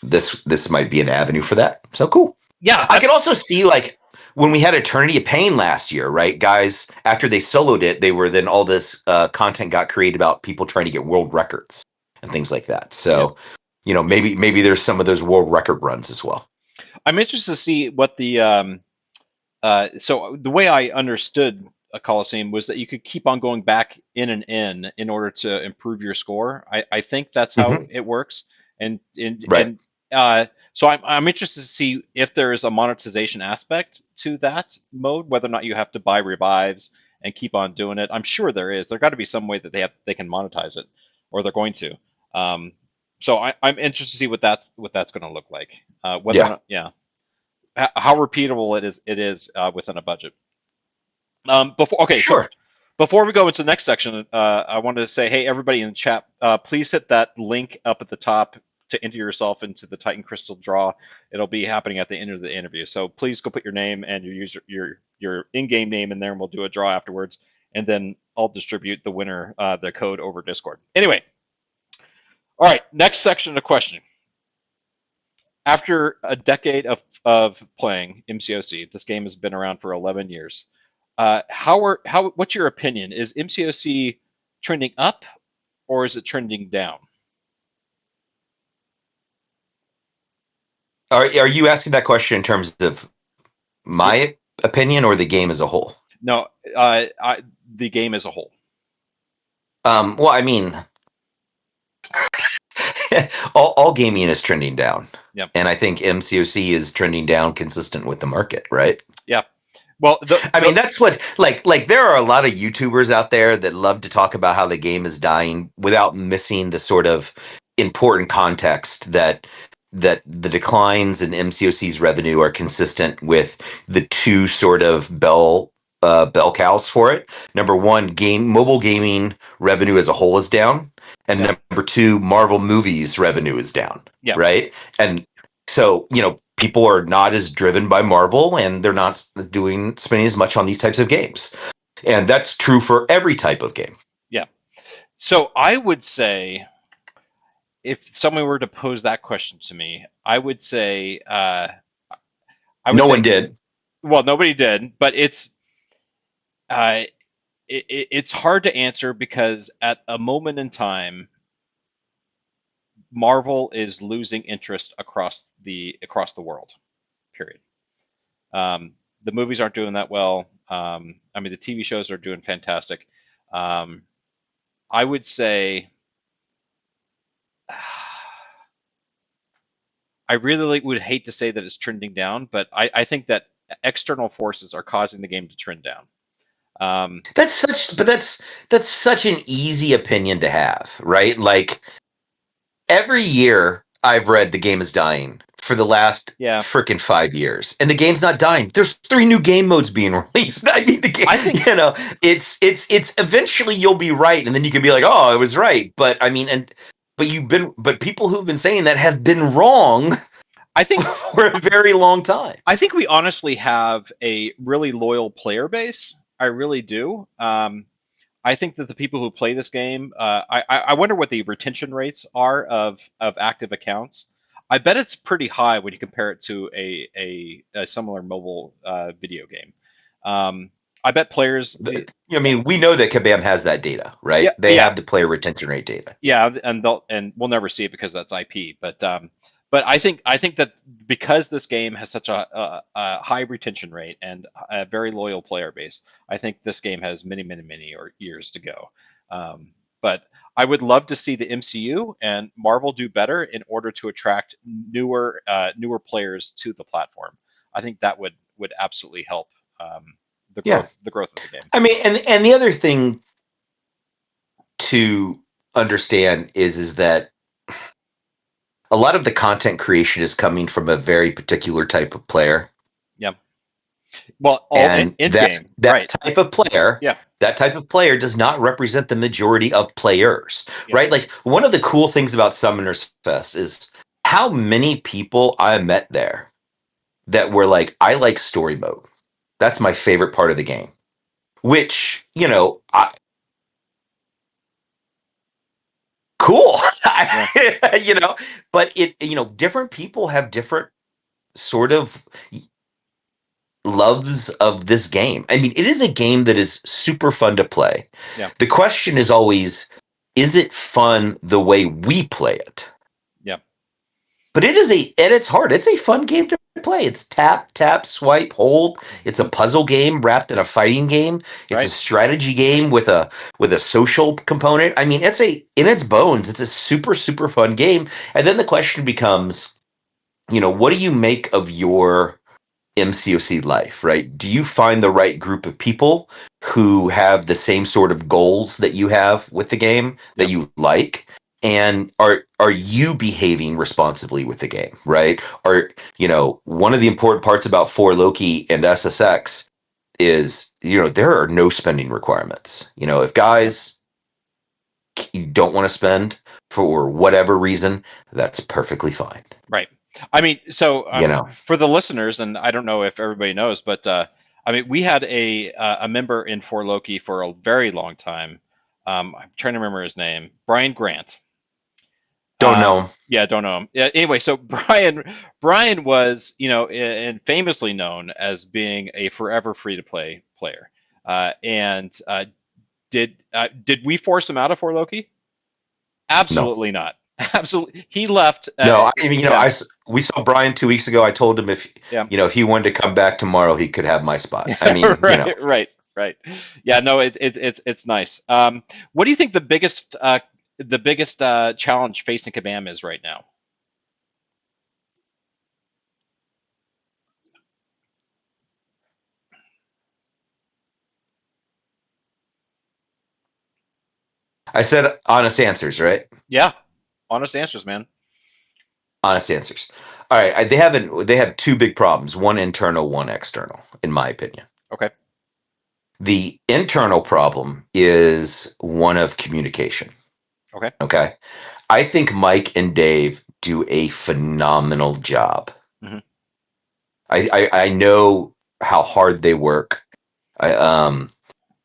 this might be an avenue for that. So cool. yeah. I can also see like when we had Eternity of Pain last year, right? Guys, after they soloed it, they were then all this content got created about people trying to get world records and things like that. Yeah. So, maybe there's some of those world record runs as well. I'm interested to see what so the way I understood a Coliseum was that you could keep on going back in order to improve your score. I think that's how Mm-hmm. it works. And Right. so I'm interested to see if there is a monetization aspect to that mode, whether or not you have to buy revives and keep on doing it. I'm sure there is. There got to be some way that they can monetize it, or they're going to. Um, so I'm interested to see what that's going to look like. Whether or Yeah. not, yeah, how repeatable it is within a budget. So Sure. before we go into the next section, I wanted to say, hey, everybody in the chat, please hit that link up at the top to enter yourself into the Titan Crystal draw. It'll be happening at the end of the interview. So please go put your name and your in-game name in there, and we'll do a draw afterwards. And then I'll distribute the winner the code over Discord. Anyway, all right, next section of question. After a decade of playing MCOC, this game has been around for 11 years. What's your opinion? Is MCOC trending up or is it trending down? Are you asking that question in terms of Yeah, my opinion or the game as a whole? no, the game as a whole. Well, I mean, all gaming is trending down, Yeah, and I think MCOC is trending down consistent with the market, right? yeah. Well, I mean, that's what like there are a lot of YouTubers out there that love to talk about how the game is dying without missing the sort of important context that the declines in MCOC's revenue are consistent with the 2 sort of bell cows for it. Number 1, mobile gaming revenue as a whole is down, and yeah, number 2, Marvel movies revenue is down, yeah, right? And so, people are not as driven by Marvel, and they're not spending as much on these types of games. And that's true for every type of game. yeah. So I would say if someone were to pose that question to me, I would say No one did. well, nobody did, but uh, it's hard to answer because at a moment in time, Marvel is losing interest across the world. Period. The movies aren't doing that well. I mean, the TV shows are doing fantastic. Um, I would say I really would hate to say that it's trending down, but I think that external forces are causing the game to trend down. That's such an easy opinion to have, right? Like every year I've read the game is dying for the last Yeah, freaking 5 years, and the game's not dying. There's 3 new game modes being released. I mean, the game, I think it's eventually you'll be right, and then you can be like, oh, I was right. But I mean, but people who've been saying that have been wrong I think for a very long time. I think we honestly have a really loyal player base. I really do. I think that the people who play this game, I wonder what the retention rates are of active accounts. I bet it's pretty high when you compare it to a similar mobile video game. I bet players, I mean, we know that Kabam has that data, yeah, right? They yeah, have the player retention rate data. yeah, and we'll never see it because that's IP. But I think that because this game has such a high retention rate and a very loyal player base, I think this game has many or years to go. But I would love to see the MCU and Marvel do better in order to attract newer players to the platform. I think that would absolutely help Yeah. the growth of the game. I mean, and the other thing to understand is that a lot of the content creation is coming from a very particular type of player. Yeah. Well, all And in that game, that right? type of player, Yeah. that type of player does not represent the majority of players, Yeah. right? Like one of the cool things about Summoners Fest is how many people I met there that were like, I like story mode. That's my favorite part of the game. Which, cool. Yeah. But different people have different sort of loves of this game. I mean, it is a game that is super fun to play. Yeah. The question is always, is it fun the way we play it? Yeah. But at its heart, it's a fun game to play. It's tap, tap, swipe, hold. It's a puzzle game wrapped in a fighting game. It's a Right. strategy game with a social component. I mean, in its bones, it's a super, super fun game. And then the question becomes, what do you make of your MCOC life, right? Do you find the right group of people who have the same sort of goals that you have with the game that you like? And are you behaving responsibly with the game, right? One of the important parts about For Loki and SSX is, there are no spending requirements. If guys don't want to spend for whatever reason, that's perfectly fine. Right. I mean, so You know. for the listeners, and I don't know if everybody knows, but I mean, we had a member in For Loki for a very long time. I'm trying to remember his name, Brian Grant. Don't know. Yeah, don't know him. Yeah, anyway, so Brian was, and famously known as being a forever free to play player. And did we force him out of For Loki? No. Absolutely not. Absolutely, he left. No, I mean, Yeah. we saw Brian 2 weeks ago. I told him if Yeah. if he wanted to come back tomorrow, he could have my spot. I mean, right. Yeah, no, it's nice. What do you think the biggest challenge facing Kabam is right now? I said honest answers, right? Yeah, honest answers, man. Honest answers. All right, they have 2 big problems, one internal, one external, in my opinion. Okay. The internal problem is one of communication. Okay. Okay. I think Mike and Dave do a phenomenal job. Mm-hmm. I know how hard they work.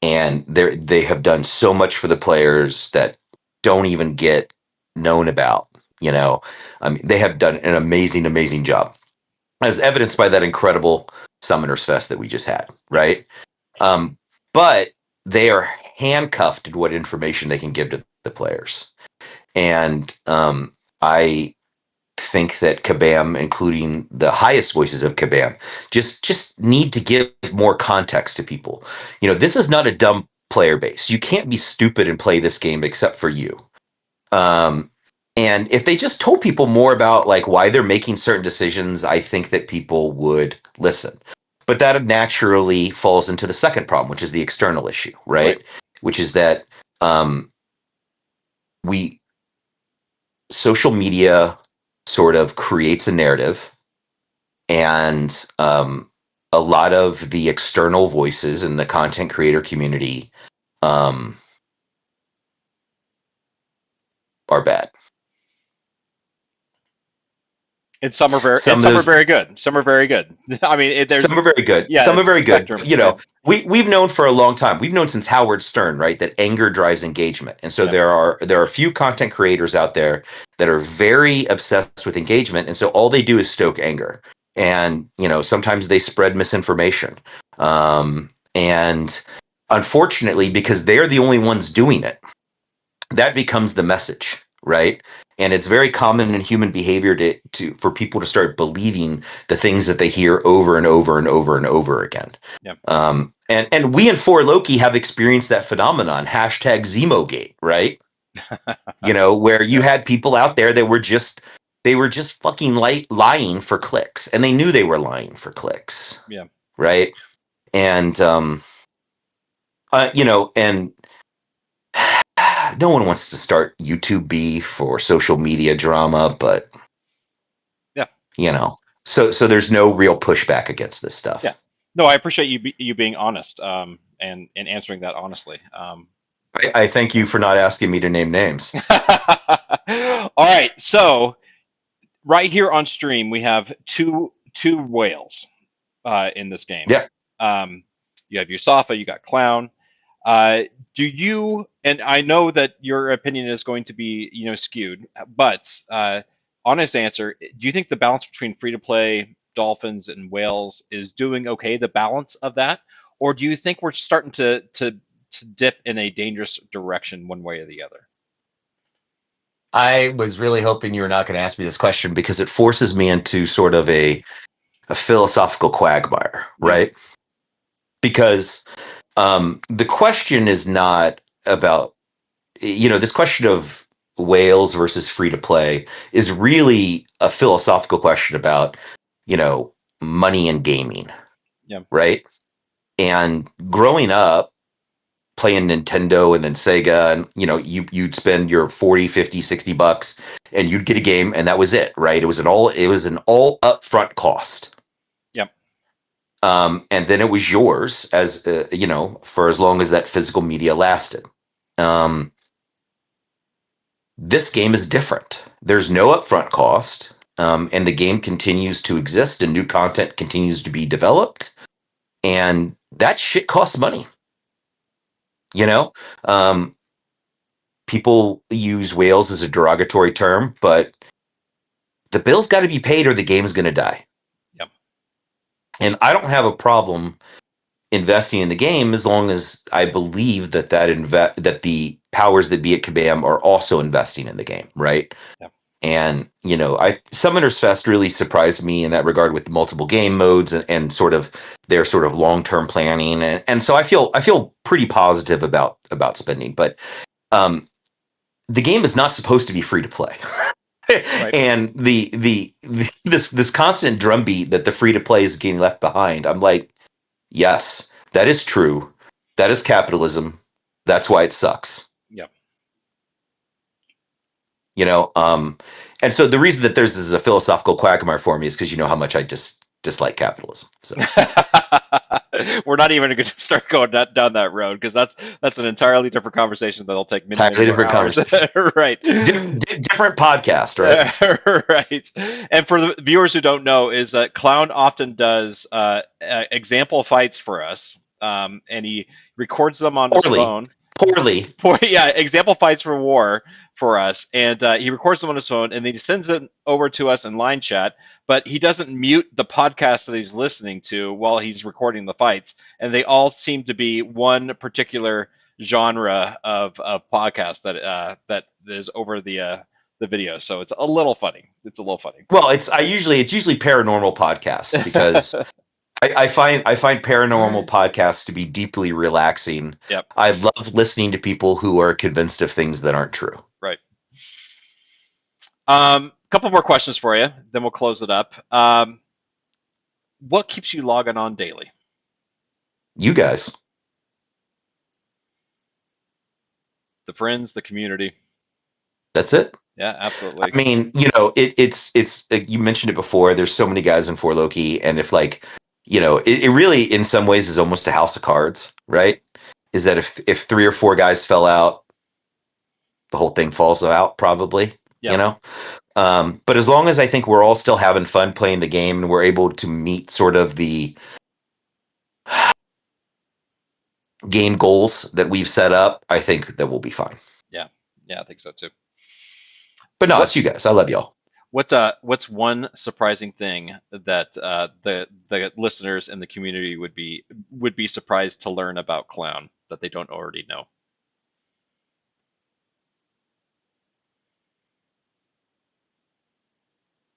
And they have done so much for the players that don't even get known about. You know, I mean, they have done an amazing, amazing job, as evidenced by that incredible Summoners Fest that we just had, right? But they are handcuffed to what information they can give to the players. And I think that Kabam, including the highest voices of Kabam, just need to give more context to people. This is not a dumb player base. You can't be stupid and play this game except for you. And if they just told people more about like why they're making certain decisions, I think that people would listen. But that naturally falls into the second problem, which is the external issue, right? Which is that we social media sort of creates a narrative, and a lot of the external voices in the content creator community are bad. And some are very good. Some are very good. I mean, some are very good. Yeah, some are very good. Spectrum. We've known for a long time. We've known since Howard Stern, right, that anger drives engagement. And so there are a few content creators out there that are very obsessed with engagement, and so all they do is stoke anger. And sometimes they spread misinformation. And unfortunately, because they're the only ones doing it, that becomes the message, right? And it's very common in human behavior for people to start believing the things that they hear over and over and over and over again. Yep. And we in 4Loki have experienced that phenomenon, #ZemoGate, right? Where you had people out there that were just fucking lying for clicks, and they knew they were lying for clicks. Yeah. Right. And and no one wants to start YouTube beef or social media drama, but so there's no real pushback against this stuff. Yeah. No, I appreciate you being honest, and answering that honestly. I thank you for not asking me to name names. All right, so right here on stream we have two whales in this game. Yeah. You have Yusafa, you got Clown. Do you, and I know that your opinion is going to be skewed, but honest answer, do you think the balance between free-to-play dolphins and whales is doing okay, the balance of that? Or do you think we're starting to dip in a dangerous direction one way or the other? I was really hoping you were not going to ask me this question, because it forces me into sort of a philosophical quagmire, right? Because the question is not about, this question of whales versus free to play is really a philosophical question about, money and gaming. Yeah. Right. And growing up playing Nintendo and then Sega, and you'd spend your 40, 50, 60 bucks and you'd get a game, and that was it, right? It was an all upfront cost. Yep. And then it was yours as for as long as that physical media lasted. This game is different. There's no upfront cost, and the game continues to exist, and new content continues to be developed, and that shit costs money. People use whales as a derogatory term, but the bill's got to be paid or the game's going to die. Yep. And I don't have a problem investing in the game as long as I believe that that the powers that be at Kabam are also investing in the game, right? Yep. And Summoners Fest really surprised me in that regard, with multiple game modes and sort of their sort of long-term planning, and so I feel pretty positive about spending. But the game is not supposed to be free to play. Right. And this constant drumbeat that the free to play is getting left behind, I'm like, yes, that is true. That is capitalism. That's why it sucks. Yep. And so the reason that this is a philosophical quagmire for me is because you know how much I just dislike capitalism. So we're not even going to start going down that road, because that's an entirely different conversation that'll take many different hours. Right. Different podcast, right? Right. And for the viewers who don't know, is that Clown often does example fights for us, and he records them on his phone. poorly. example fights for war for us, and he records them on his phone, and then he sends it over to us in line chat. But he doesn't mute the podcast that he's listening to while he's recording the fights, and they all seem to be one particular genre of podcast that is over the video. So it's a little funny. It's a little funny. Well, it's usually paranormal podcasts because I find paranormal podcasts to be deeply relaxing. Yep. I love listening to people who are convinced of things that aren't true. Right. Couple more questions for you, then we'll close it up. What keeps you logging on daily? You guys. The friends, the community. That's it. Yeah, absolutely. I mean, it's you mentioned it before. There's so many guys in 4Loki, and if it really in some ways is almost a house of cards, right? Is that if 3 or 4 guys fell out, the whole thing falls out probably. Yep. But as long as I think we're all still having fun playing the game and we're able to meet sort of the game goals that we've set up, I think that we'll be fine. Yeah, I think so too. But no, it's you guys. I love y'all. What's one surprising thing that the listeners and the community would be surprised to learn about Clown that they don't already know?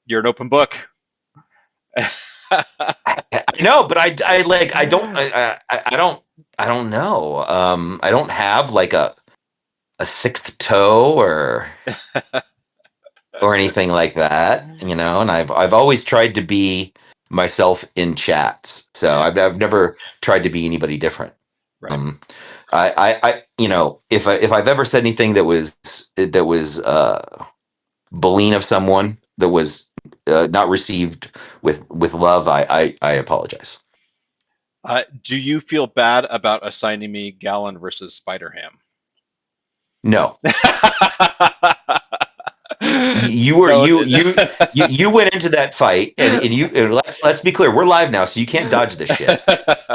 You're an open book. No, but I don't know. I don't have like a sixth toe or anything like that, and I've always tried to be myself in chats. So I've never tried to be anybody different. Right. I if I've ever said anything that was bullying of someone that was not received with love, I apologize. Do you feel bad about assigning me Gallon versus Spider-Ham? No. You went into that fight and let's be clear, we're live now, so you can't dodge this shit.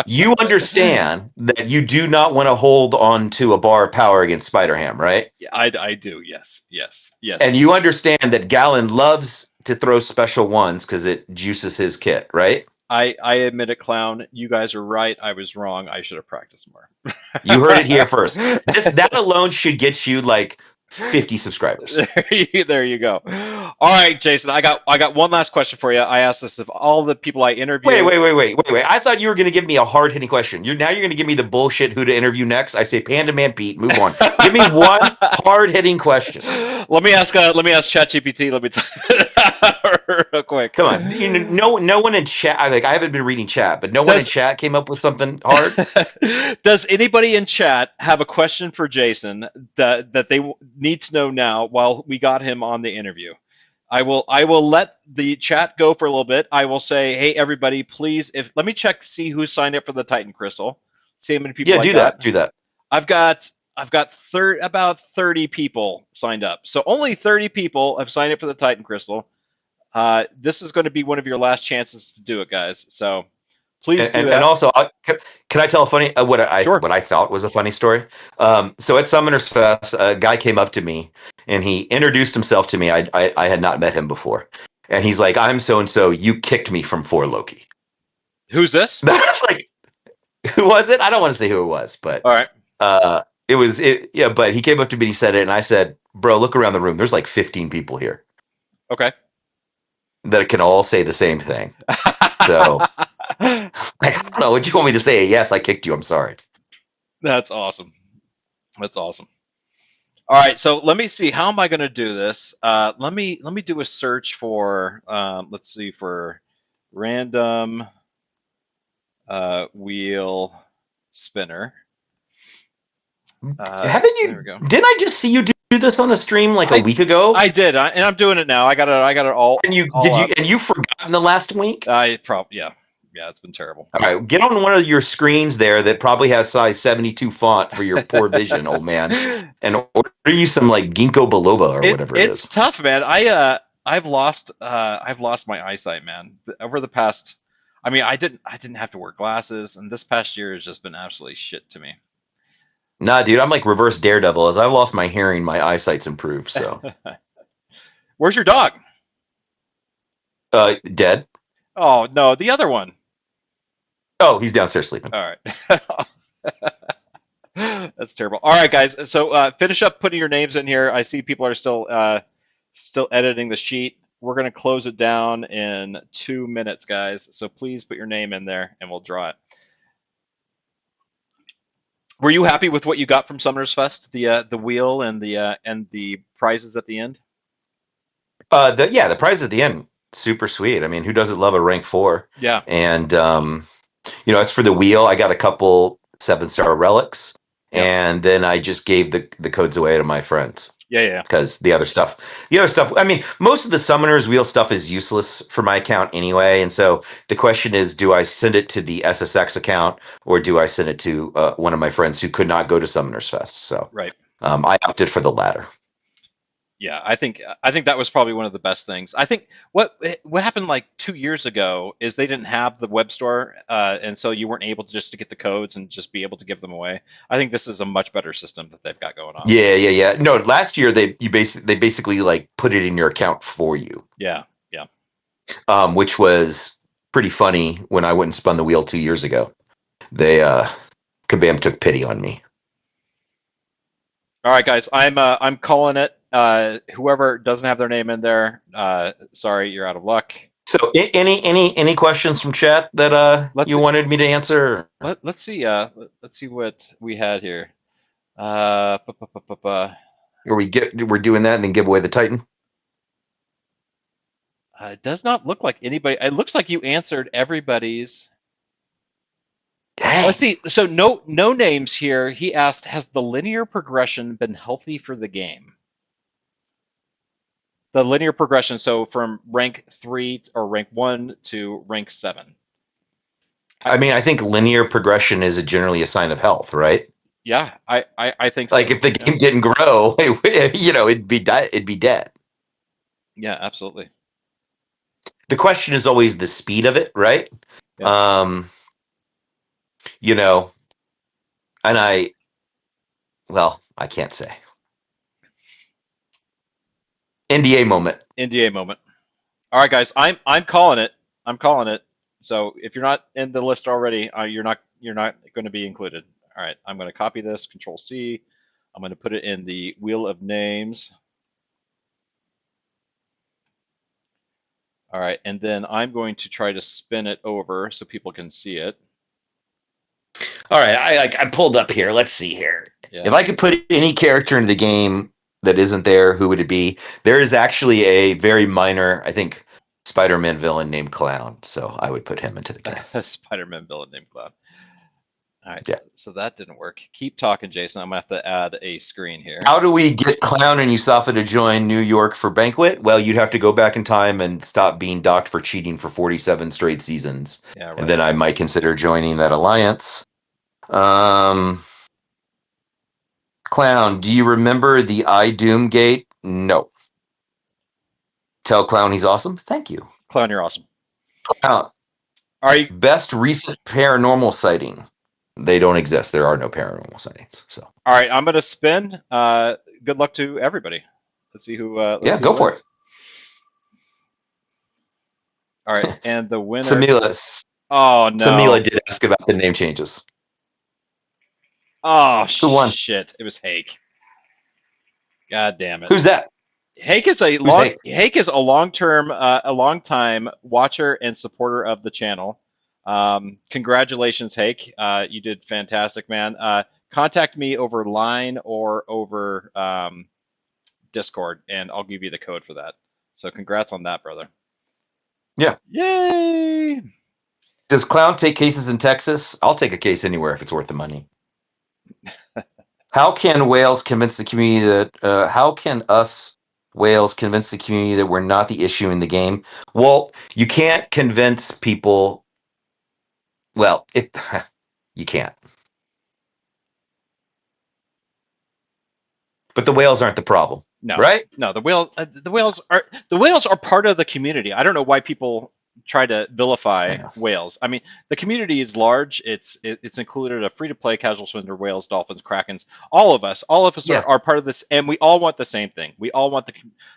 You understand that you do not want to hold on to a bar of power against Spider-Ham, right? I do, yes. And you understand that Gallon loves to throw special ones because it juices his kit, right? I admit it, Clown. You guys are right. I was wrong. I should have practiced more. You heard it here first. That alone should get you like 50 subscribers. There you go. All right, Jason. I got one last question for you. I asked this of all the people I interviewed. Wait. I thought you were going to give me a hard hitting question. You're going to give me the bullshit who to interview next. I say Panda Man Pete. Move on. Give me one hard hitting question. Let me ask ChatGPT. Let me tell you real quick. Come on. No one in chat. I haven't been reading chat, but no one in chat came up with something hard. Does anybody in chat have a question for Jason that they need to know now while we got him on the interview? I will let the chat go for a little bit. I will say, hey everybody, please, let me see who signed up for the Titan Crystal. See how many people. Yeah, do that. I've got about 30 people signed up. So only 30 people have signed up for the Titan Crystal. This is going to be one of your last chances to do it, guys. So please do that. And also, can I tell a funny what I thought was a funny story? So at Summoners Fest, a guy came up to me and he introduced himself to me. I had not met him before, and he's like, "I'm so and so. You kicked me from 4Loki." Who's this? That's like, who was it? I don't want to say who it was, but all right. It was it. Yeah, but he came up to me and he said it, and I said, "Bro, look around the room. There's like 15 people here." Okay. That can all say the same thing. So I don't know. What do you want me to say? Yes, I kicked you. I'm sorry. That's awesome. All right, so let me see. How am I going to do this? Let me do a search for. Let's see, for random wheel spinner. Haven't you? There we go. Didn't I just see you do this on a stream like a week ago? I did, and I'm doing it now. I got it all. And you forgotten the last week? Yeah, it's been terrible. All right, get on one of your screens there that probably has size 72 font for your poor vision, old man, and order you some like ginkgo biloba or whatever it is. It's tough, man. I've lost my eyesight, man. Over the past, I mean, I didn't have to wear glasses, and this past year has just been absolutely shit to me. Nah, dude, I'm like reverse Daredevil. As I've lost my hearing, my eyesight's improved. So, Where's your dog? dead. Oh no, the other one. Oh, he's downstairs sleeping. All right. That's terrible. All right, guys. So finish up putting your names in here. I see people are still editing the sheet. We're gonna close it down in 2 minutes, guys. So please put your name in there, and we'll draw it. Were you happy with what you got from Summoners Fest? The wheel and the prizes at the end. The prize at the end, super sweet. I mean, who doesn't love a rank 4? Yeah. And as for the wheel, I got a couple 7-star relics, Yep. and then I just gave the codes away to my friends. Yeah. Because the other stuff, I mean, most of the summoners wheel stuff is useless for my account anyway. And so the question is, do I send it to the SSX account, or do I send it to one of my friends who could not go to Summoners Fest? So Right. I opted for the latter. Yeah, I think that was probably one of the best things. I think what happened like 2 years ago is they didn't have the web store, and so you weren't able to just to get the codes and just be able to give them away. I think this is a much better system that they've got going on. Yeah. No, last year they basically like put it in your account for you. Yeah. Which was pretty funny when I went and spun the wheel 2 years ago. They Kabam took pity on me. All right, guys, I'm calling it. Whoever doesn't have their name in there, sorry, you're out of luck. So any questions from chat that Let's you see. wanted me to answer? Let's see. Let's see what we had here. Or we're doing that and then give away the Titan. It does not look like anybody. It looks like you answered everybody's. Dang. Let's see. So no names here. He asked, has the linear progression been healthy for the game? The linear progression, so from rank 3 or rank 1 to rank 7. I mean, I think linear progression is generally a sign of health, right? Yeah, I think like so. If the game didn't grow, it'd be dead. Yeah, absolutely. The question is always the speed of it, right? Yeah. And I can't say. NDA moment. All right, guys, I'm calling it. I'm calling it. So if you're not in the list already, you're not going to be included. All right, I'm going to copy this. Control C. I'm going to put it in the wheel of names. All right, and then I'm going to try to spin it over so people can see it. All right, I pulled up here. Let's see here. Yeah. If I could put any character into the game that isn't there, who would it be? There is actually a very minor, I think, Spider-Man villain named Clown, so I would put him into the game. Spider-Man villain named Clown. All right, yeah. So that didn't work. Keep talking, Jason. I'm going to have to add a screen here. How do we get Clown and Yusafa to join New York for Banquet? Well, you'd have to go back in time and stop being docked for cheating for 47 straight seasons. Yeah, right. And then I might consider joining that alliance. Clown, do you remember the iDoom gate? No. Tell Clown he's awesome. Thank you. Clown, you're awesome. Clown. Are you best recent paranormal sighting? They don't exist. There are no paranormal sightings. So. All right, I'm gonna spin. Good luck to everybody. Let's see who. Go for it. All right, and the winner. Samila. Oh no. Samila did ask about the name changes. Oh shit! It was Hake. God damn it. Who's that? Hake is a long-time watcher and supporter of the channel. Congratulations, Hake. You did fantastic, man. Contact me over line or over Discord, and I'll give you the code for that. So congrats on that, brother. Yeah. Yay! Does Clown take cases in Texas? I'll take a case anywhere if it's worth the money. How can whales convince the community that? How can us whales convince the community that we're not the issue in the game? Well, you can't convince people. Well, you can't. But the whales aren't the problem. No, right? No, the whales are part of the community. I don't know why people try to vilify Yeah. whales. I mean, the community is large. It's included a free-to-play casual swimmer, whales, dolphins, krakens. All of us Yeah. are part of this, and we all want the same thing. We all want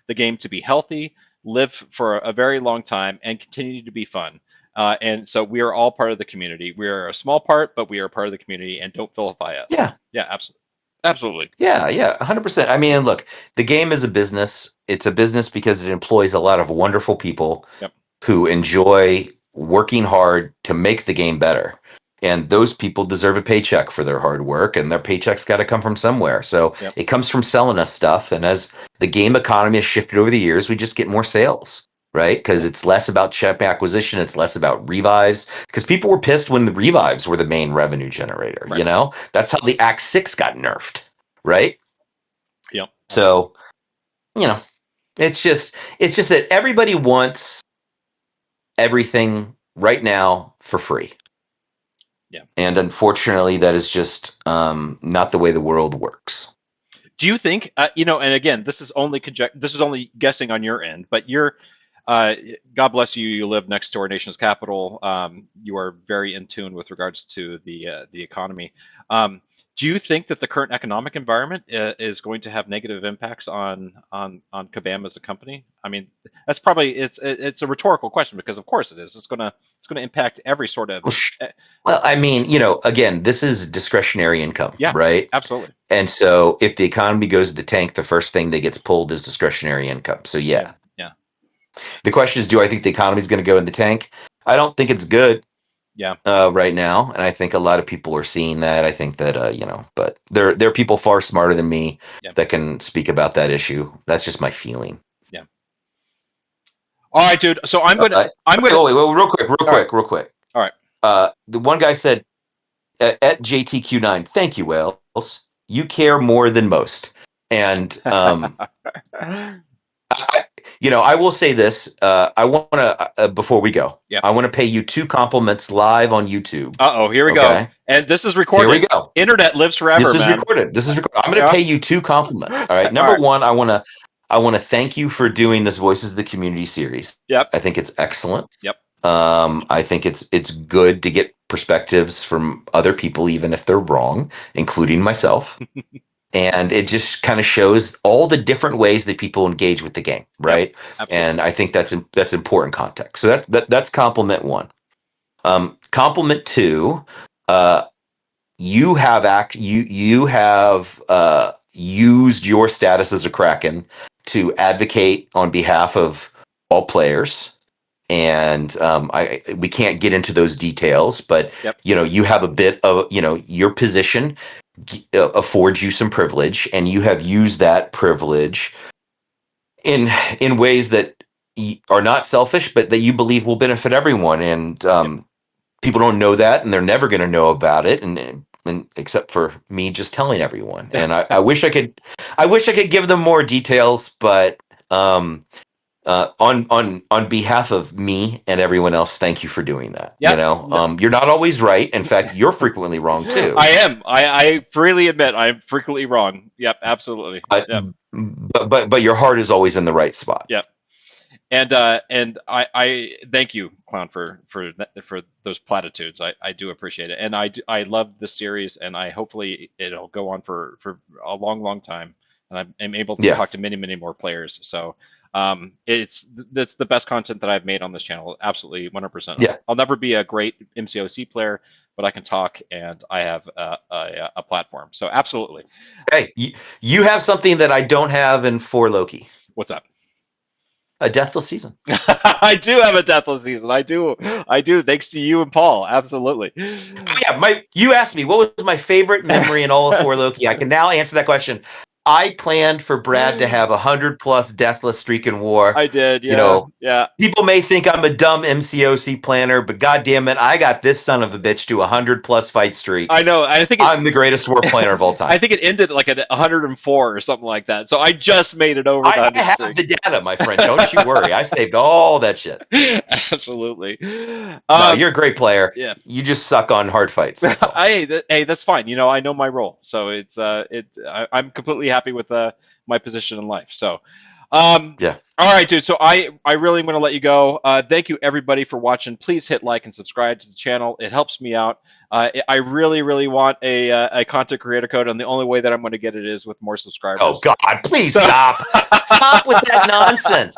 the game to be healthy, live for a very long time, and continue to be fun. And so we are all part of the community. We are a small part, but we are part of the community, and don't vilify us. Yeah. Yeah, absolutely. Absolutely. Yeah, yeah, 100%. I mean, look, the game is a business. It's a business because it employs a lot of wonderful people Yep. who enjoy working hard to make the game better. And those people deserve a paycheck for their hard work, and their paycheck's got to come from somewhere. So Yep. it comes from selling us stuff. And as the game economy has shifted over the years, we just get more sales, right? Because it's less about chip acquisition, it's less about revives. Because people were pissed when the revives were the main revenue generator. Right. You know, that's how the Act 6 got nerfed, right? Yep. So, you know, it's just that everybody wants everything right now for free. Yeah. And unfortunately, that is just not the way the world works. Do you think, and again, this is only this is only guessing on your end, but God bless you. You live next to our nation's capital. You are very in tune with regards to the economy. Do you think that the current economic environment is going to have negative impacts on Kabam as a company? I mean, that's probably it's a rhetorical question because of course it is. It's gonna impact every sort of. Well, I mean, again, this is discretionary income, Yeah, right? absolutely. And so if the economy goes to the tank, the first thing that gets pulled is discretionary income. So yeah. Yeah. The question is, do I think the economy is going to go in the tank? I don't think it's good. Yeah. Right now, and I think a lot of people are seeing that. I think that but there are people far smarter than me that can speak about that issue. That's just my feeling. Yeah. All right, dude. So I'm gonna. Oh, wait, real quick. All right. The one guy said at JTQ9, "Thank you, Wales. You care more than most." And I will say this. I want to before we go. Yep. I want to pay you 2 compliments live on YouTube. Here we go. And this is recorded. Here we go. Internet lives forever, This is man. recorded. I'm going to pay you 2 compliments. All right. Number one, I want to thank you for doing this Voices of the Community series. Yep. I think it's excellent. Yep. I think it's good to get perspectives from other people, even if they're wrong, including myself. And it just kind of shows all the different ways that people engage with the game, right? Yep, and I think that's important context. So that's compliment 1. Compliment 2, you have used your status as a Kraken to advocate on behalf of all players. And we can't get into those details, but you have a bit of your position affords you some privilege, and you have used that privilege in ways that are not selfish, but that you believe will benefit everyone. And people don't know that, and they're never going to know about it, and except for me just telling everyone. And I wish I could give them more details, but on behalf of me and everyone else, thank you for doing that. You're not always right. In fact, you're frequently wrong too. I am. I freely admit I'm frequently wrong. Yep, absolutely. But your heart is always in the right spot. Yep. And I thank you, Clown, for those platitudes. I do appreciate it, and I love this series, and hopefully it'll go on for a long time, and I'm able to talk to many more players. So that's the best content that I've made on this channel. Absolutely, 100%. Yeah. I'll never be a great MCOC player, but I can talk, and I have a platform. So absolutely. Hey, you have something that I don't have in 4 Loki. What's up? A deathless season. I do have a deathless season. I do. Thanks to you and Paul. Absolutely. Oh, yeah. You asked me what was my favorite memory in all of 4 Loki. I can now answer that question. I planned for Brad to have 100+ deathless streak in war. I did, yeah. Yeah. People may think I'm a dumb MCOC planner, but goddamn it, I got this son of a bitch to 100+ fight streak. I know. I think I'm the greatest war planner of all time. I think it ended like at 104 or something like that. So I just made it over. I have the data, my friend. Don't you worry. I saved all that shit. Absolutely. No, you're a great player. Yeah. You just suck on hard fights. That's all. Hey, that's fine. I know my role, so it's I'm completely happy with my position in life. So, yeah. All right, dude. So I really am going to let you go. Thank you everybody for watching. Please hit like and subscribe to the channel. It helps me out. I really want a content creator code, and the only way that I'm going to get it is with more Oh subscribers. God, please So stop. Stop with that nonsense.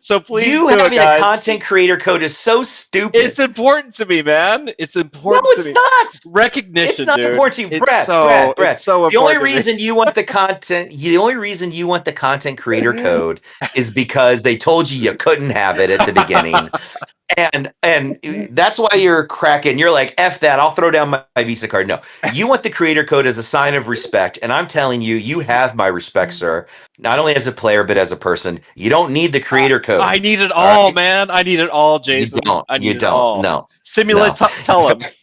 so please You do it, having a guys. content creator code is so It's stupid. important to me, man. It's No, important to it's me. not. It's Recognition, not dude. important to you, Brad. It's Brad. so The only important reason you want the only reason you want the content creator to code is because they told you couldn't have it at the beginning, and me. that's why you're cracking. You're like, F that. I'll throw down my Visa card. No, you want the creator code as a sign of respect, and I'm telling you, you have my respect, sir. Not only as a player, but as a person. You don't need the creator I code. need it All all, right, man. I need it all, you Jason. don't. I You need it don't. all. No, Simula, no. In tell him. fact,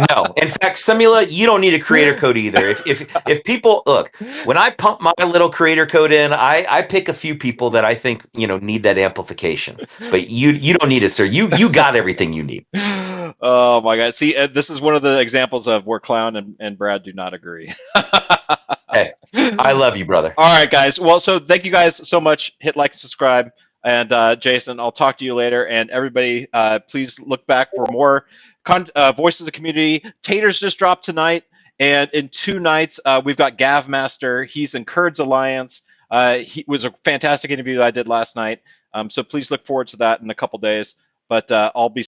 no, in fact, Simula, you don't need a creator code either. If people look, when I pump my little creator code in, I pick a few people that I think need that amplification. But you don't need it, sir. You got everything you need. Oh my God! See, this is one of the examples of where Clown and Brad do not agree. Hey, I love you, brother. All right, guys. Well, so thank you guys so much. Hit like and subscribe. And Jason, I'll talk to you later. And everybody, please look back for more voices of the community. Taters just dropped tonight. And in 2 nights, we've got Gav Master. He's in Kurds Alliance. He was a fantastic interview that I did last night. So please look forward to that in a couple days. But I'll be